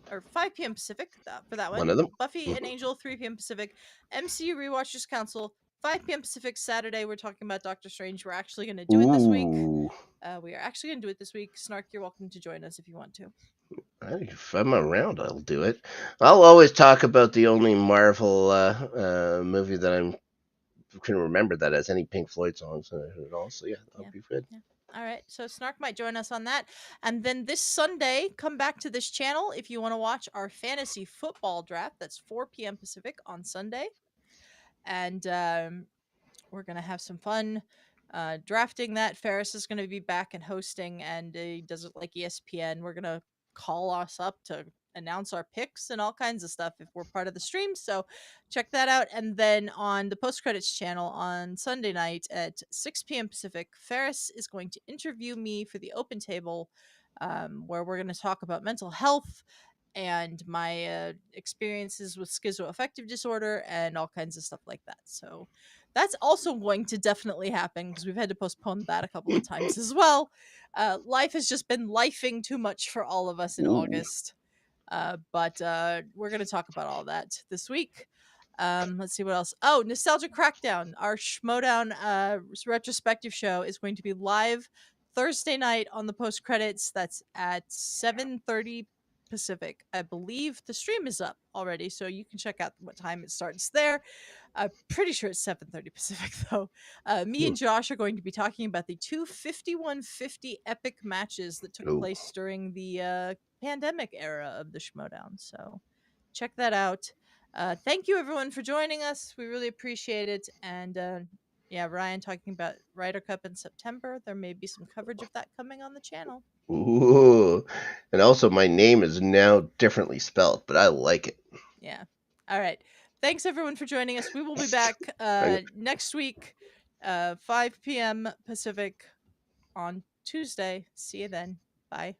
S1: or 5 p.m. Pacific for that one.
S2: One of them.
S1: Buffy and Angel, 3 p.m. Pacific. MCU Rewatchers Council, 5 p.m. Pacific Saturday. We're talking about Doctor Strange. We're actually going to do it this week. We are actually going to do it this week. Snark, you're welcome to join us if you want to.
S2: If I'm around, I'll do it. I'll always talk about the only Marvel movie that I can remember that has any Pink Floyd songs in it at all. So yeah, that'll be good.
S1: Yeah. All right, so Snark might join us on that. And then this Sunday, come back to this channel if you want to watch our fantasy football draft. That's 4 p.m. Pacific on Sunday. And we're going to have some fun drafting that. Ferris is going to be back and hosting, and he does it like ESPN. We're going to call us up to announce our picks and all kinds of stuff if we're part of the stream. So check that out. And then on the post credits channel on Sunday night at 6 p.m. Pacific, Ferris is going to interview me for the open table, where we're going to talk about mental health and my experiences with schizoaffective disorder and all kinds of stuff like that. So that's also going to definitely happen because we've had to postpone that a couple of times as well. Life has just been lifing too much for all of us in August. But we're going to talk about all that this week. Let's see what else. Oh, Nostalgia Crackdown, our Schmodown retrospective show is going to be live Thursday night on the post credits. That's at 7:30 Pacific. I believe the stream is up already, so you can check out what time it starts there. I'm pretty sure it's 7:30 Pacific, though. Me and Josh are going to be talking about the two 5150 epic matches that took place during the pandemic era of the Schmodown. So check that out. Thank you, everyone, for joining us. We really appreciate it. And yeah, Ryan talking about Ryder Cup in September. There may be some coverage of that coming on the channel.
S2: Ooh. And also, my name is now differently spelled, but I like it.
S1: Yeah. All right. Thanks, everyone, for joining us. We will be back next week, 5 p.m. Pacific on Tuesday. See you then. Bye.